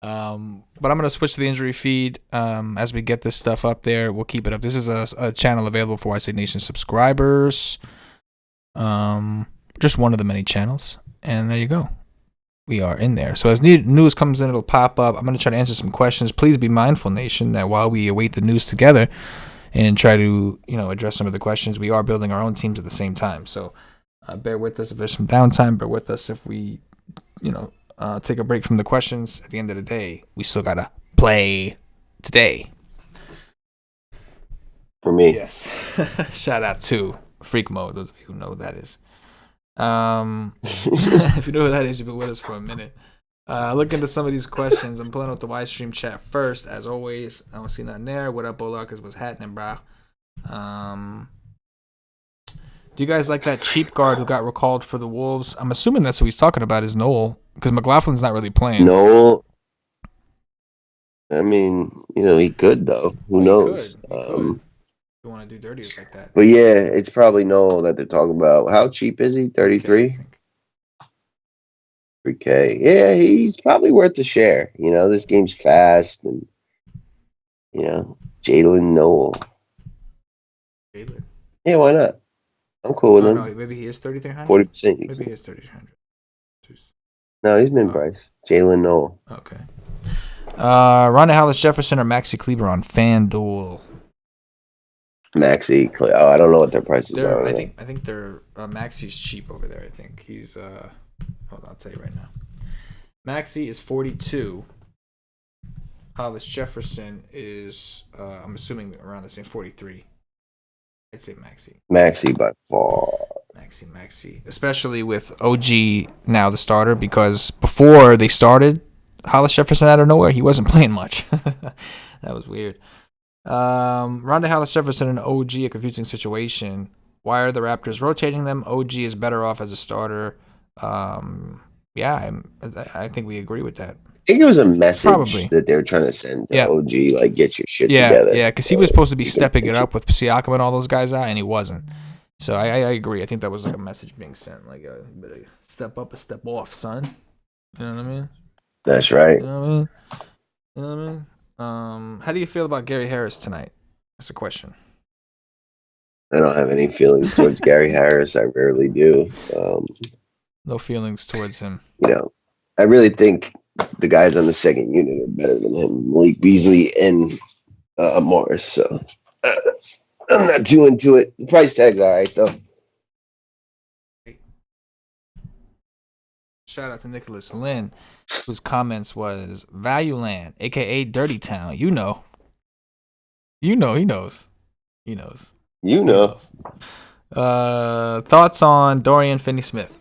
But I'm going to switch to the injury feed as we get this stuff up there. We'll keep it up. This is a channel available for WiseTake Nation subscribers. Just one of the many channels. And there you go. We are in there. So as news comes in, it'll pop up. I'm going to try to answer some questions. Please be mindful, Nation, that while we await the news together and try to, address some of the questions, we are building our own teams at the same time. So bear with us if there's some downtime. Bear with us if we, take a break from the questions. At the end of the day, we still got to play today. For me. Yes. Shout out to Freak Mode, those of you who know who that is. If you know who that is, you've been with us for a minute. Look into some of these questions. I'm pulling out the Wisestream chat first, as always. I don't see nothing there. What up, Bolarkers? What's happening, bro? Do you guys like that cheap guard who got recalled for the Wolves? I'm assuming that's who he's talking about is Noel, because McLaughlin's not really playing. Noel, I mean, he could, though. Who knows? He could. You want to do dirties like that. But yeah, it's probably Noel that they're talking about. How cheap is he? 33? 3K. Yeah, he's probably worth the share. This game's fast, and Jalen Noel. Jalen. Yeah, why not? I'm cool with him. No, maybe he is 3,300. 40%. Maybe he is 3,300. No, he's been priced. Jalen Noel. Okay. Ronda Hollis Jefferson or Maxi Kleber on FanDuel. Maxi. Oh, I don't know what their prices are. I think they're Maxi's cheap over there. I think he's hold on, I'll tell you right now. Maxi is 42. Hollis Jefferson is I'm assuming around the same 43. I'd say Maxi. Maxi by far. Maxi. Especially with OG now the starter, because before they started Hollis Jefferson out of nowhere, he wasn't playing much. That was weird. Ronda Hollis Jefferson and OG, a confusing situation. Why are the Raptors rotating them? OG is better off as a starter. Yeah, I think we agree with that. I think it was a message that they were trying to send to OG, like, get your shit together. Yeah, because he was supposed to be stepping it up with Siakam and all those guys out, and he wasn't. So I agree. I think that was like a message being sent, like, you better step up or step off, son. You know what I mean? That's right. You know what I mean? How do you feel about Gary Harris tonight? That's a question. I don't have any feelings towards Gary Harris. I rarely do. No feelings towards him. I really think the guys on the second unit are better than him, Malik Beasley and Morris. So I'm not too into it. The price tag's all right, though. Shout out to Nicholas Lynn, whose comments was Value Land, a.k.a. Dirty Town. He knows. Thoughts on Dorian Finney-Smith?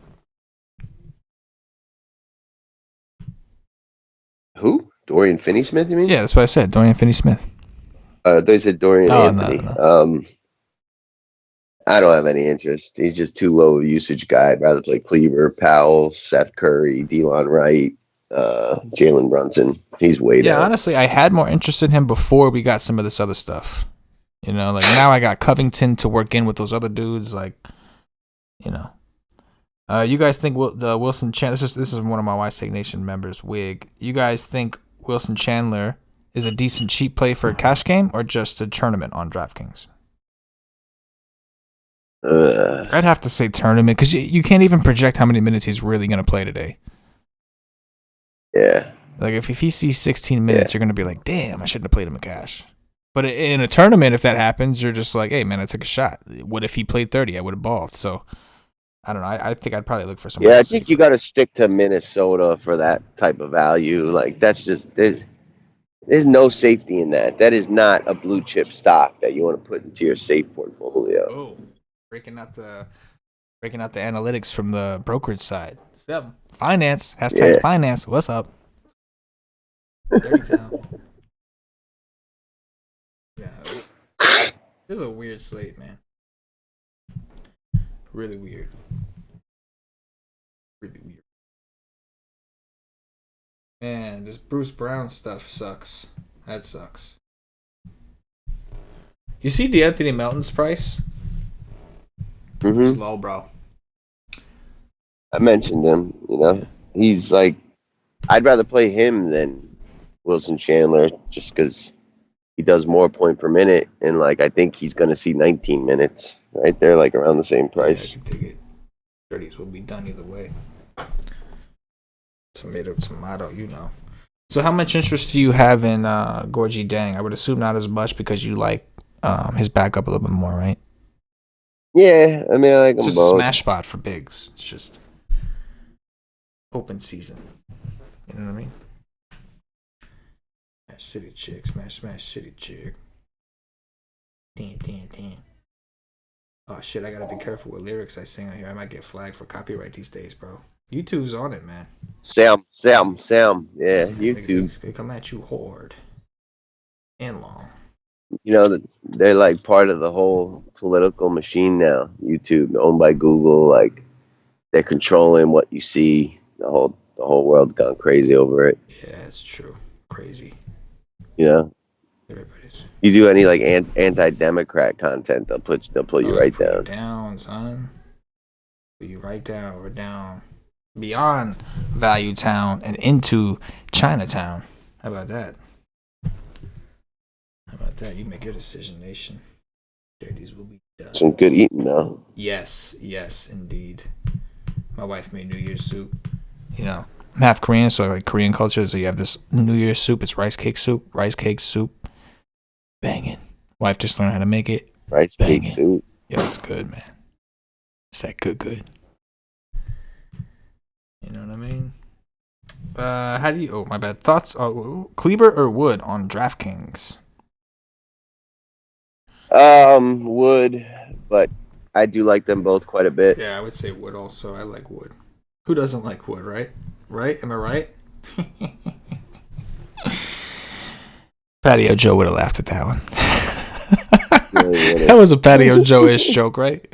Who? Dorian Finney-Smith, you mean? Yeah, that's what I said. Dorian Finney-Smith. They said Dorian Anthony. No. I don't have any interest. He's just too low of a usage guy. I'd rather play Cleaver, Powell, Seth Curry, Delon Wright, Jalen Brunson. He's way down. Yeah, honestly, I had more interest in him before we got some of this other stuff. Like now I got Covington to work in with those other dudes. Like, you guys think the Wilson Chandler? This is one of my WiseTake Nation members, Wig. You guys think Wilson Chandler is a decent cheap play for a cash game or just a tournament on DraftKings? I'd have to say tournament, because you can't even project how many minutes he's really going to play today. Yeah. Like, if he sees 16 minutes, you're going to be like, damn, I shouldn't have played him in cash. But in a tournament, if that happens, you're just like, hey, man, I took a shot. What if he played 30? I would have balled. So, I don't know. I think I'd probably look for some. Yeah, I think you got to stick to Minnesota for that type of value. Like, that's just, there's no safety in that. That is not a blue chip stock that you want to put into your safe portfolio. Oh. Breaking out the analytics from the brokerage side. Finance. # finance. What's up? Dirty Town. Yeah. This is a weird slate, man. Really weird. Man, this Bruce Brown stuff sucks. That sucks. You see DeAnthony Melton's price? Mm-hmm. Slow, bro. I mentioned him. Yeah. He's like, I'd rather play him than Wilson Chandler just because he does more point per minute, and like I think he's gonna see 19 minutes. Right, they're like around the same Yeah, I price. can dig it. 30s will be done either way. Tomato, tomato, you know. So how much interest do you have in Gorgie Dang? I would assume not as much because you like his backup a little bit more, right? Yeah, I mean I like It's them just a both. smash spot for bigs. It's just open season. You know what I mean? Smash City Chick, smash City Chick. Damn. Oh shit, I gotta be careful with lyrics I sing on here. I might get flagged for copyright these days, bro. YouTube's on it, man. Sam. Yeah, YouTube. They come at you hard and long. They're like part of the whole political machine now. YouTube, owned by Google, like they're controlling what you see. The whole world's gone crazy over it. Yeah, it's true. Crazy. You know, Everybody's. you do any like anti-democrat content, they'll pull you right Put you down. down, son. Put you right down or down beyond Value Town and into Chinatown. How about that? You make your decision, nation. Dirties will be done. Some good eating though. Yes, indeed. My wife made New Year's soup. I'm half Korean, so I like Korean culture. So you have this New Year's soup. It's rice cake soup. Banging. Wife just learned how to make it. Rice cake soup. Yeah, it's good, man. It's that good. You know what I mean? How do you? Oh, my bad. Thoughts? Kleber or Wood on DraftKings? Wood, but I do like them both quite a bit. Yeah, I would say Wood also. I like Wood. Who doesn't like Wood, right? Right? Am I right? Patio Joe would have laughed at that one. That was a Patio Joe-ish joke, right?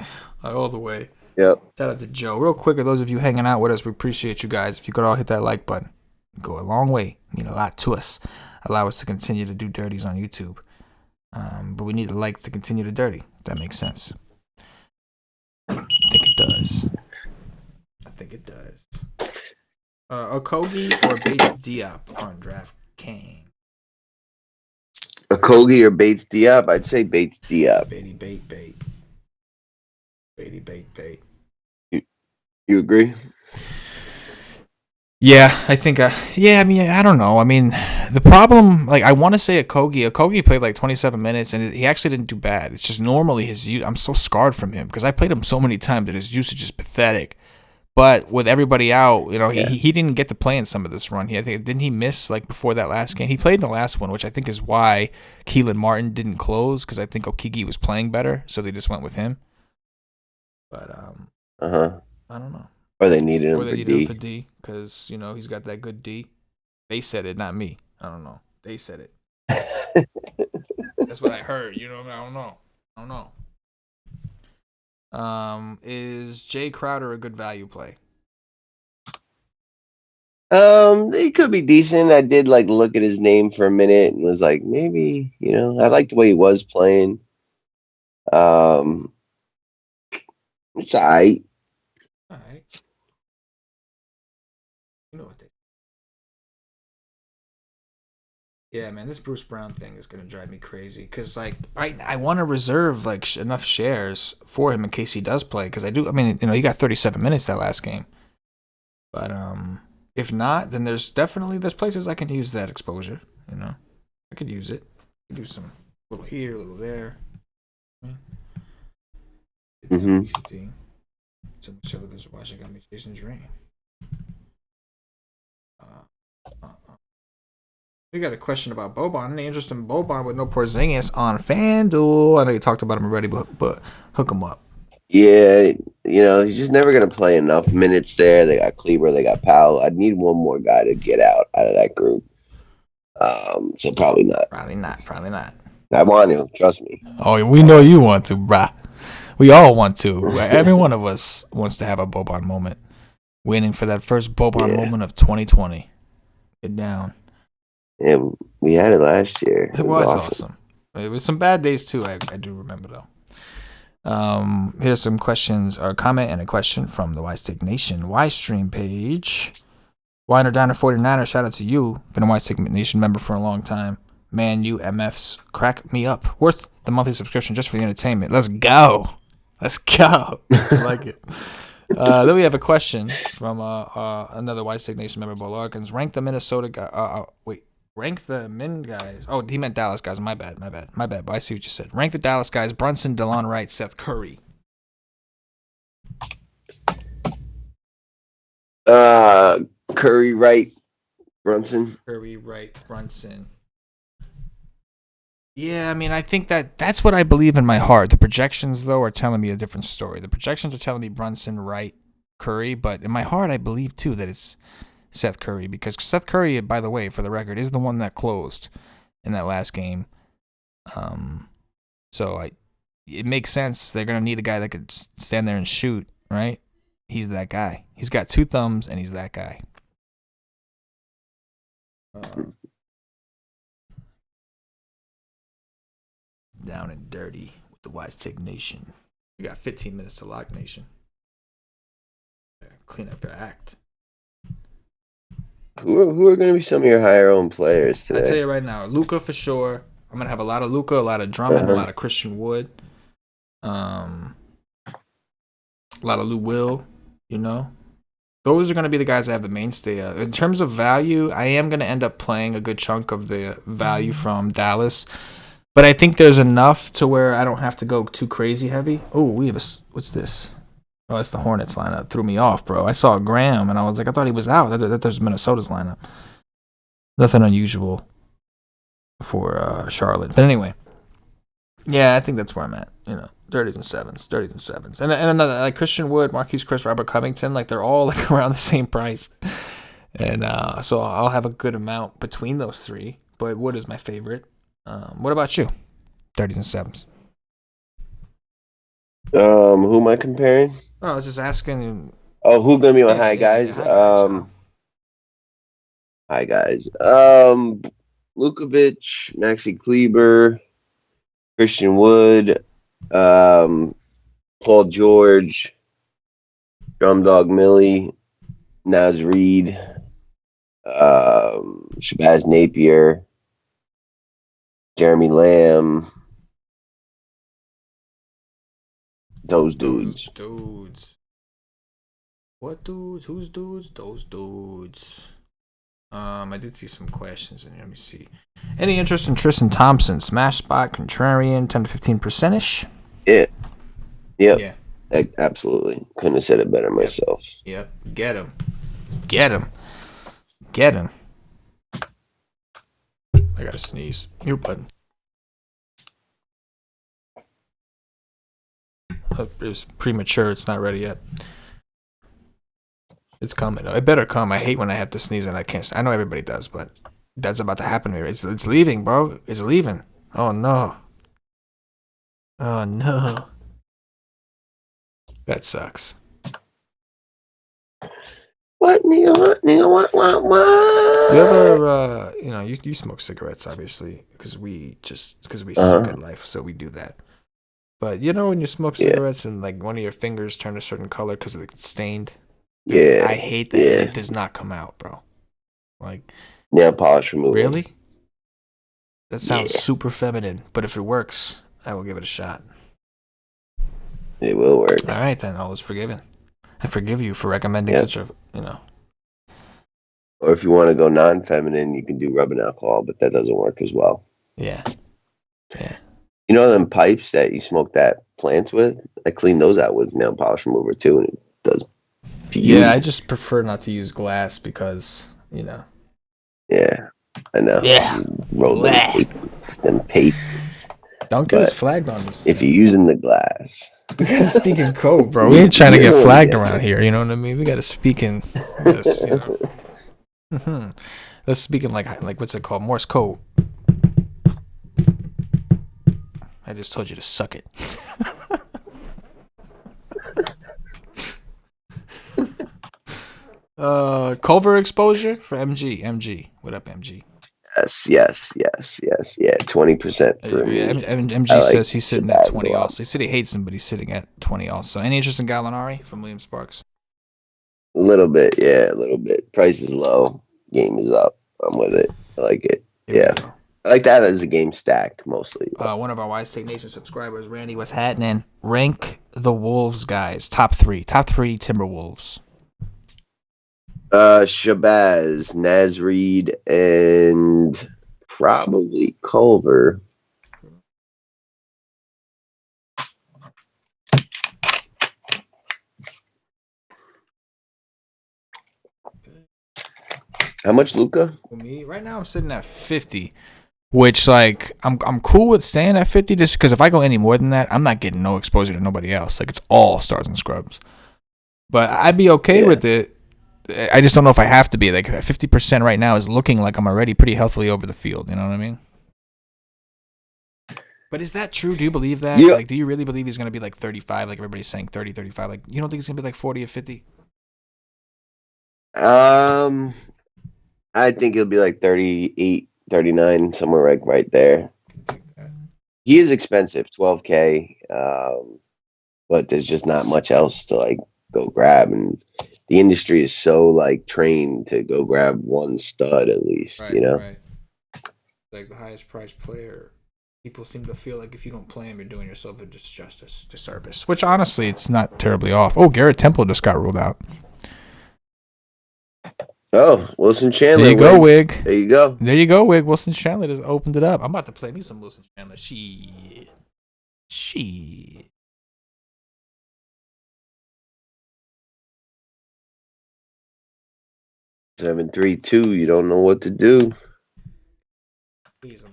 All the way. Yep. Shout out to Joe. Real quick, for those of you hanging out with us, we appreciate you guys. If you could all hit that like button, it'd go a long way. It mean a lot to us. Allow us to continue to do dirties on YouTube. But we need the likes to continue to dirty. If that makes sense. I think it does. Okogie or Bates Diop on DraftKings? Okogie or Bates Diop? I'd say Bates Diop. Baity bait. You agree? Yeah, I think. I mean, I don't know. I mean, the problem, like, I want to say Okogie played like 27 minutes, and he actually didn't do bad. It's just normally his use. I'm so scarred from him because I played him so many times that his usage is pathetic. But with everybody out, he didn't get to play in some of this run. Didn't he miss like before that last game? He played in the last one, which I think is why Keelan Martin didn't close because I think Okogie was playing better, so they just went with him. But I don't know. Or they needed him for D because he's got that good D. They said it, not me. I don't know. They said it. That's what I heard. I don't know. Is Jay Crowder a good value play? He could be decent. I did like look at his name for a minute and was like, maybe, I liked the way he was playing. It's all right. All right. You know what they. Yeah, man, this Bruce Brown thing is gonna drive me crazy because like I want to reserve like enough shares for him in case he does play because I do. I mean, he got 37 minutes that last game, but if not, then there's places I can use that exposure. I could use it. I could do some little here, a little there. Mm-hmm. So much other goes watching got me chasing dream. We got a question about Boban. Any interest in Boban with no Porzingis on FanDuel? I know you talked about him already, but hook him up. Yeah, he's just never going to play enough minutes there. They got Kleber, they got Powell. I'd need one more guy to get out of that group. So probably not. Probably not. I want to, trust me. Oh, we know you want to, brah. We all want to. Every one of us wants to have a Boban moment. Waiting for that first Boban moment of 2020. Get down. Yeah, we had it last year. It was awesome. It was some bad days too. I do remember though. Here's some questions or a comment and a question from the WiseTake Nation Stream page. Winer Diner 49er, shout out to you. Been a WiseTake Nation member for a long time. Man, you MFs crack me up. Worth the monthly subscription just for the entertainment. Let's go. I like it. Then we have a question from another WiseTake Nation member, Bo Larkins. Rank the Minnesota guy. Rank the Min guys. Oh, he meant Dallas guys. My bad. But I see what you said. Rank the Dallas guys. Brunson, DeLon Wright, Seth Curry. Curry, Wright, Brunson. Curry, Wright, Brunson. Yeah, I mean, I think that's what I believe in my heart. The projections, though, are telling me a different story. The projections are telling me Brunson, Wright, Curry, but in my heart, I believe, too, that it's Seth Curry, because Seth Curry, by the way, for the record, is the one that closed in that last game. So it makes sense. They're going to need a guy that could stand there and shoot, right? He's that guy. He's got 2 thumbs, and he's that guy. Down and dirty with the WiseTake Nation. We got 15 minutes to lock, Nation. Clean up your act. Who are going to be some of your higher owned players today? I'll tell you right now, Luka for sure. I'm going to have a lot of Luka, a lot of Drummond, a lot of Christian Wood. A lot of Lou Will, you know. Those are going to be the guys I have the mainstay of. In terms of value, I am going to end up playing a good chunk of the value from Dallas. But I think there's enough to where I don't have to go too crazy heavy. Oh, what's this? Oh, that's the Hornets lineup. Threw me off, bro. I saw Graham, and I was like, I thought he was out. That there's Minnesota's lineup. Nothing unusual for Charlotte. But anyway, yeah, I think that's where I'm at. 30s and 7s. And another, like Christian Wood, Marquise Chris, Robert Covington, like they're all like around the same price. And so I'll have a good amount between those 3. But Wood is my favorite. What about you? 30s and 7s. Who am I comparing? Oh, I was just asking. Oh, who's gonna be my high guys? High guys. Lukovic, Maxi Kleber, Christian Wood, Paul George, Drum Dog Millie, Naz Reid, Shabazz Napier, Jeremy Lamb. Those dudes. What dudes? Whose dudes? Those dudes. I did see some questions in here. Let me see. Any interest in Tristan Thompson? Smash spot, contrarian, 10 to 15%ish? Yeah. Yep. Yeah. Absolutely. Couldn't have said it better myself. Yep. Get him. I gotta sneeze. Mute button. It's premature. It's not ready yet. It's coming. It better come. I hate when I have to sneeze and I can't. I know everybody does, but that's about to happen here. It's leaving, bro. It's leaving. Oh no. That sucks. What, nigga? What? You ever, you smoke cigarettes, obviously, because we suck at life, so we do that. But when you smoke cigarettes and like one of your fingers turn a certain color because it's stained. Yeah. I hate that. Yeah. It does not come out, bro. Like nail polish removal. Really? That sounds super feminine, but if it works, I will give it a shot. It will work. All right, then. All is forgiven. I forgive you for recommending such a, Or if you want to go non-feminine, you can do rubbing alcohol, but that doesn't work as well. Yeah. You know them pipes that you smoke that plants with? I clean those out with nail polish remover too, and it does. Yeah, I just prefer not to use glass because, Yeah, I know. Yeah. Roll them papers. Don't get us flagged on this. If you're using the glass. We gotta speak in code, bro. We ain't trying to get flagged around here. You know what I mean? We gotta speak in. Let's speak in like what's it called? Morse code. I just told you to suck it. Culver exposure for MG. What up, MG? Yes. Yeah, 20% for Yeah, me. I MG like says he's sitting at Shabazz a 20 lot. also. He said he hates him, but he's sitting at 20 also. Any interest in Gallinari from William Sparks? A little bit, yeah, a little bit. Price is low, game is up. I'm with it. I like it. Here we Yeah, go. I like that as a game stack mostly. One of our WiseTake Nation subscribers, Randy, was happening. Rank the Wolves guys. Top three Timberwolves. Shabazz, Naz Reid, and probably Culver. How much, Luca? For me, right now I'm sitting at 50, which like I'm cool with staying at 50 just because if I go any more than that, I'm not getting no exposure to nobody else. Like it's all stars and scrubs. But I'd be okay with it. I just don't know if I have to be. Like 50% right now is looking like I'm already pretty healthily over the field. You know what I mean? But is that true? Do you believe that? Yeah. Like, do you really believe he's going to be like 35? Like everybody's saying 30, 35. Like, you don't think he's going to be like 40 or 50? I think it'll be like 38, 39, somewhere right there. He is expensive, 12K, but there's just not much else to like go grab, and the industry is so like trained to go grab one stud at least, you know. Right. Like the highest priced player, people seem to feel like if you don't play him, you're doing yourself a disservice. Which honestly, it's not terribly off. Oh, Garrett Temple just got ruled out. Oh, Wilson Chandler. There you go, Wig. There you go. There you go, Wig. Wilson Chandler just opened it up. I'm about to play me some Wilson Chandler. Shit. 7-3-2. You don't know what to do. Please.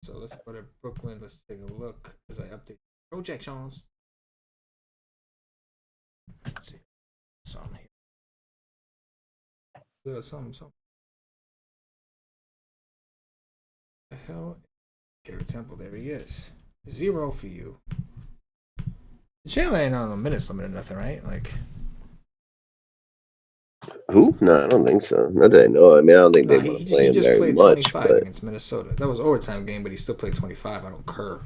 So let's go to Brooklyn. Let's take a look as I update projections. Let's see. Something here. There's something. The hell? Garrett Temple, there he is. 0 for you. Chandler ain't on the minutes limit or nothing, right? Like who? No, I don't think so. Not that I know. I mean, I don't think they want to play him just very played much. 25 against Minnesota. That was overtime game, but he still played 25. I don't care.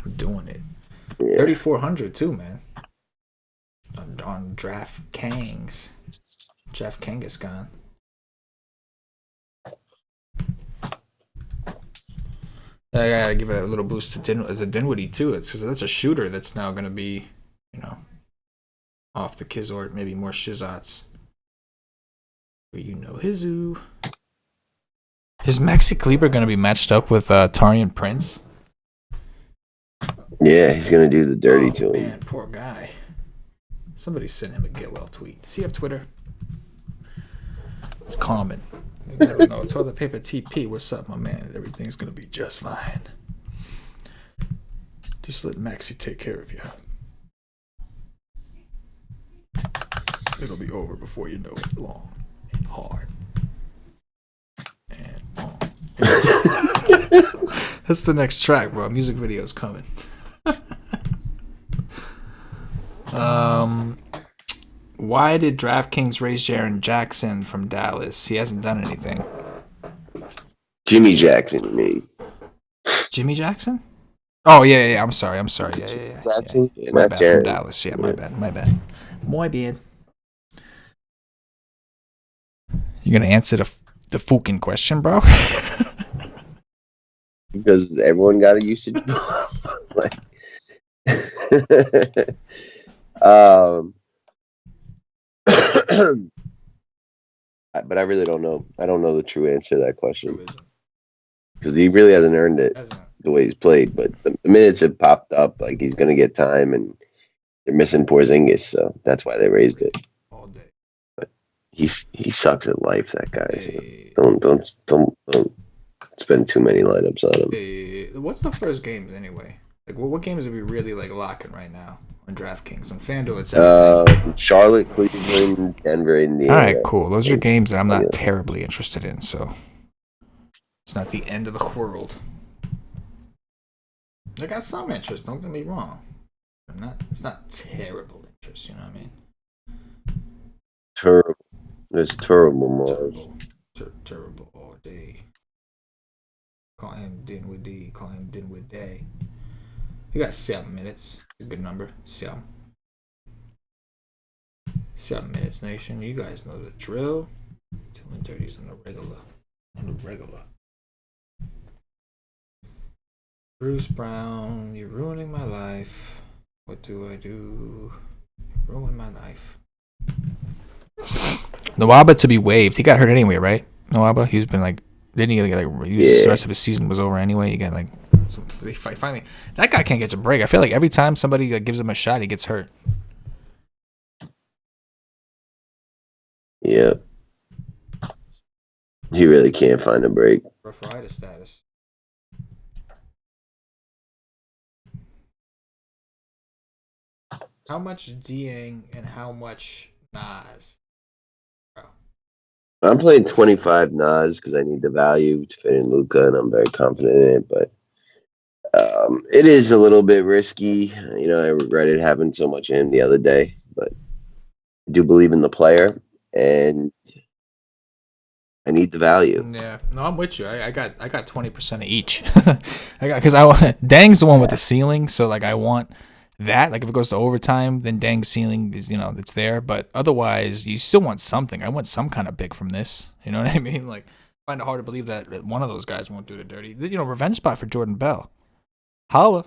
We're doing it. Yeah. 3,400 too, man. On DraftKings. DraftKings. I gotta give it a little boost to Dinwiddie too. It's because that's a shooter that's now gonna be, off the Kizort, maybe more Shizots. But Hizu. Is Maxi Kleber gonna be matched up with Tarian Prince? Yeah, he's gonna do the dirty to him. Man, poor guy. Somebody sent him a get well tweet. Does he have Twitter? It's common. You never know. Toilet paper TP, what's up, my man? Everything's gonna be just fine. Just let Maxi take care of you. It'll be over before you know it. Long and hard and long. That's the next track, bro. Music video's coming. Why did DraftKings raise Jaren Jackson from Dallas? He hasn't done anything. Jimmy Jackson, you mean? Jimmy Jackson? Oh, yeah. I'm sorry. Yeah. Jackson? Yeah, my bad. From Dallas. Yeah, my bad. My bad. You gonna answer the fucking question, bro? Because everyone got a usage. Like, but I really don't know. I don't know the true answer to that question. Because he really hasn't earned it the way he's played. But the minutes have popped up. Like, he's going to get time, and they're missing Porzingis, so that's why they raised it. All day. But he sucks at life, that guy. So don't spend too many lineups on him. What's the first games anyway? Like, what games are we really like locking right now on DraftKings? On FanDuel, it's Charlotte, Cleveland, Denver, Indiana. All right, cool. Those are games that I'm not terribly interested in, so it's not the end of the world. I got some interest. Don't get me wrong. It's not terrible interest. You know what I mean? Terrible. It's terrible, Mars. Terrible all day. Call him Dinwood D. Call him Dinwood Day. He got 7 minutes. A good number. 7. 7 minutes, nation. You guys know the drill. 2:30s on the regular. Bruce Brown, you're ruining my life. What do I do? Ruin my life. Nwaba to be waived. He got hurt anyway, right? Nwaba? He's been like, didn't he get like, the rest of his season was over anyway? He got like, finally, that guy can't get a break. I feel like every time somebody like, gives him a shot, he gets hurt. Yep. He really can't find a break. Arthritis status. How much Dieng and how much Nas? I'm playing 25 Nas because I need the value to fit in Luka, and I'm very confident in it. But it is a little bit risky. You know, I regretted having so much in him the other day, but I do believe in the player, and I need the value. Yeah, no, I'm with you. I got 20% of each. Because Dang's the one with the ceiling, so like I want that. Like if it goes to overtime, then Dang's ceiling is it's there. But otherwise, you still want something. I want some kind of big from this. You know what I mean? Like I find it hard to believe that one of those guys won't do the dirty. Revenge spot for Jordan Bell. Holla.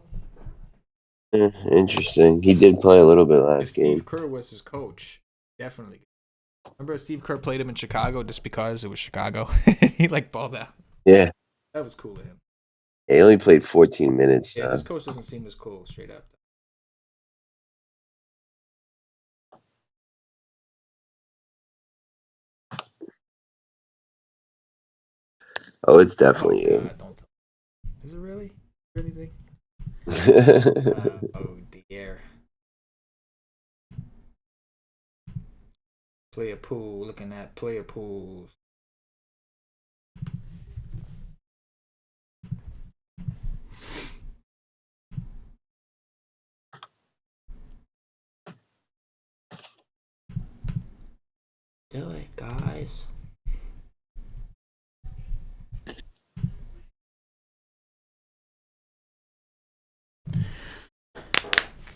Interesting. He did play a little bit last game. Steve Kerr was his coach. Definitely. Remember Steve Kerr played him in Chicago just because it was Chicago? He like balled out. Yeah. That was cool of him. He only played 14 minutes. Yeah, this coach doesn't seem as cool straight up. Oh, it's definitely you. God, don't. Is it really? Really think? Oh dear. Player pool. Looking at player pools. Do it, guys.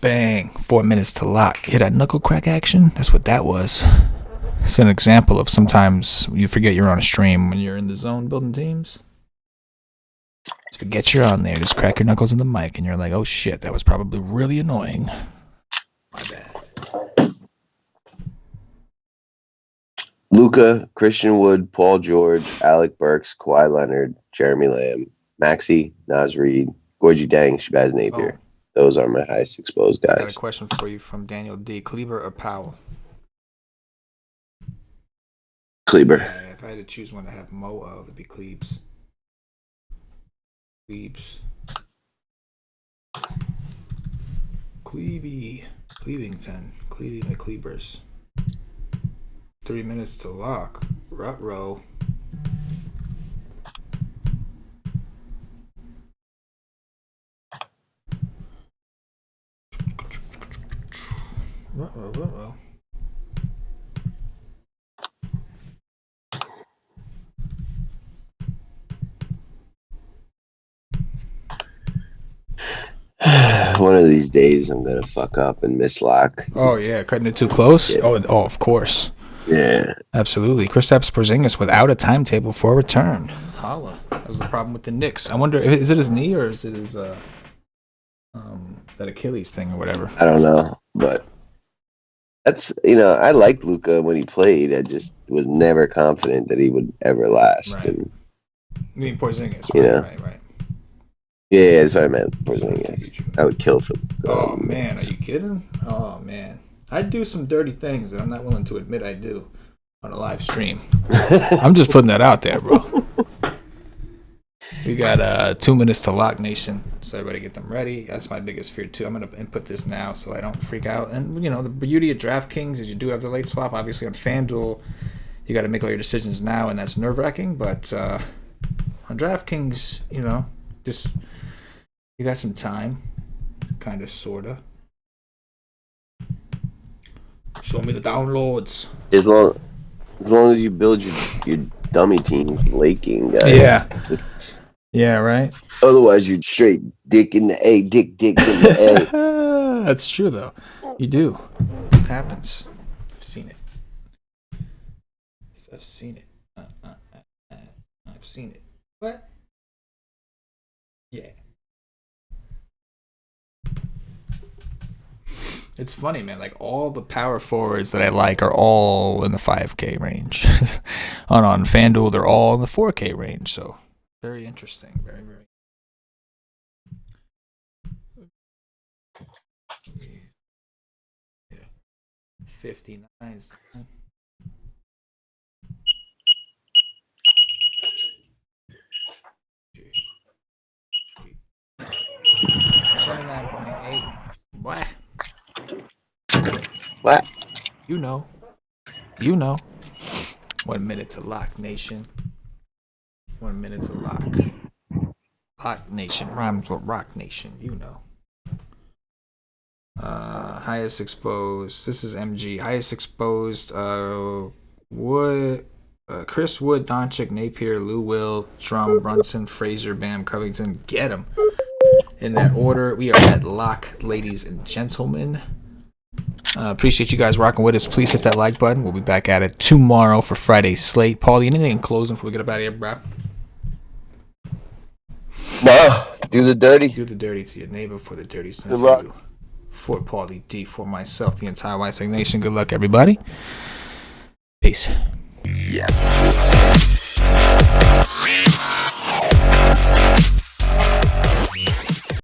Bang. 4 minutes to lock. Hear that knuckle crack action? That's what that was. It's an example of sometimes you forget you're on a stream when you're in the zone building teams. Just forget you're on there. Just crack your knuckles in the mic and you're like, oh shit, that was probably really annoying. My bad. Luka, Christian Wood, Paul George, Alec Burks, Kawhi Leonard, Jeremy Lamb, Maxey, Naz Reid, Gorgie Dang, Shabazz Napier. Those are my highest exposed guys. I got a question for you from Daniel D. Kleber or Powell? Kleber. Yeah, if I had to choose one to have Mo of, it'd be Klebs. Cleavington. Cleaving the Klebers. 3 minutes to lock. Rut-row. Rut-row. One of these days I'm going to fuck up and miss lock. Oh, yeah. Cutting it too close? Yeah. Oh, of course. Yeah. Absolutely. Kristaps Porzingis without a timetable for return. Holla. That was the problem with the Knicks. I wonder, is it his knee or is it his that Achilles thing or whatever? I don't know, but that's, I liked Luka when he played. I just was never confident that he would ever last. Right. And, I mean, Porzingis. Right. Yeah, that's what I meant. Porzingis. I would kill for. Oh man, are you kidding? Oh man, I do some dirty things that I'm not willing to admit I do on a live stream. I'm just putting that out there, bro. We got 2 minutes to lock, nation. So everybody get them ready. That's my biggest fear too. I'm gonna input this now so I don't freak out. And the beauty of DraftKings is you do have the late swap. Obviously on FanDuel, you got to make all your decisions now, and that's nerve-wracking. But on DraftKings, just you got some time, kind of, sorta. Show me the downloads. As long as you build your dummy team late game, guys. Yeah. Yeah, right? Otherwise, you're straight dick in the A, dick in the A. That's true, though. You do. It happens. I've seen it. I've seen it. I've seen it. What? Yeah. It's funny, man. Like, all the power forwards that I like are all in the 5K range. on FanDuel, they're all in the 4K range. So, very interesting. Very, very. 59. What? What? You know. 1 minute to lock, nation. 1 minute to lock. Lock nation rhymes with rock nation. You know. Highest exposed. This is MG. Highest exposed. Wood. Chris Wood, Doncic, Napier, Lou Will, Drum, Brunson, Frazier, Bam, Covington. Get him. In that order, we are at lock, ladies and gentlemen. Appreciate you guys rocking with us. Please hit that like button. We'll be back at it tomorrow for Friday's slate. Paulie, anything in closing before we get up out of here, bro? No, do the dirty. Do the dirty to your neighbor for the dirty stuff. Good luck. You. For Paulie D, for myself, the entire WiseTake Nation. Good luck, everybody. Peace. Yeah.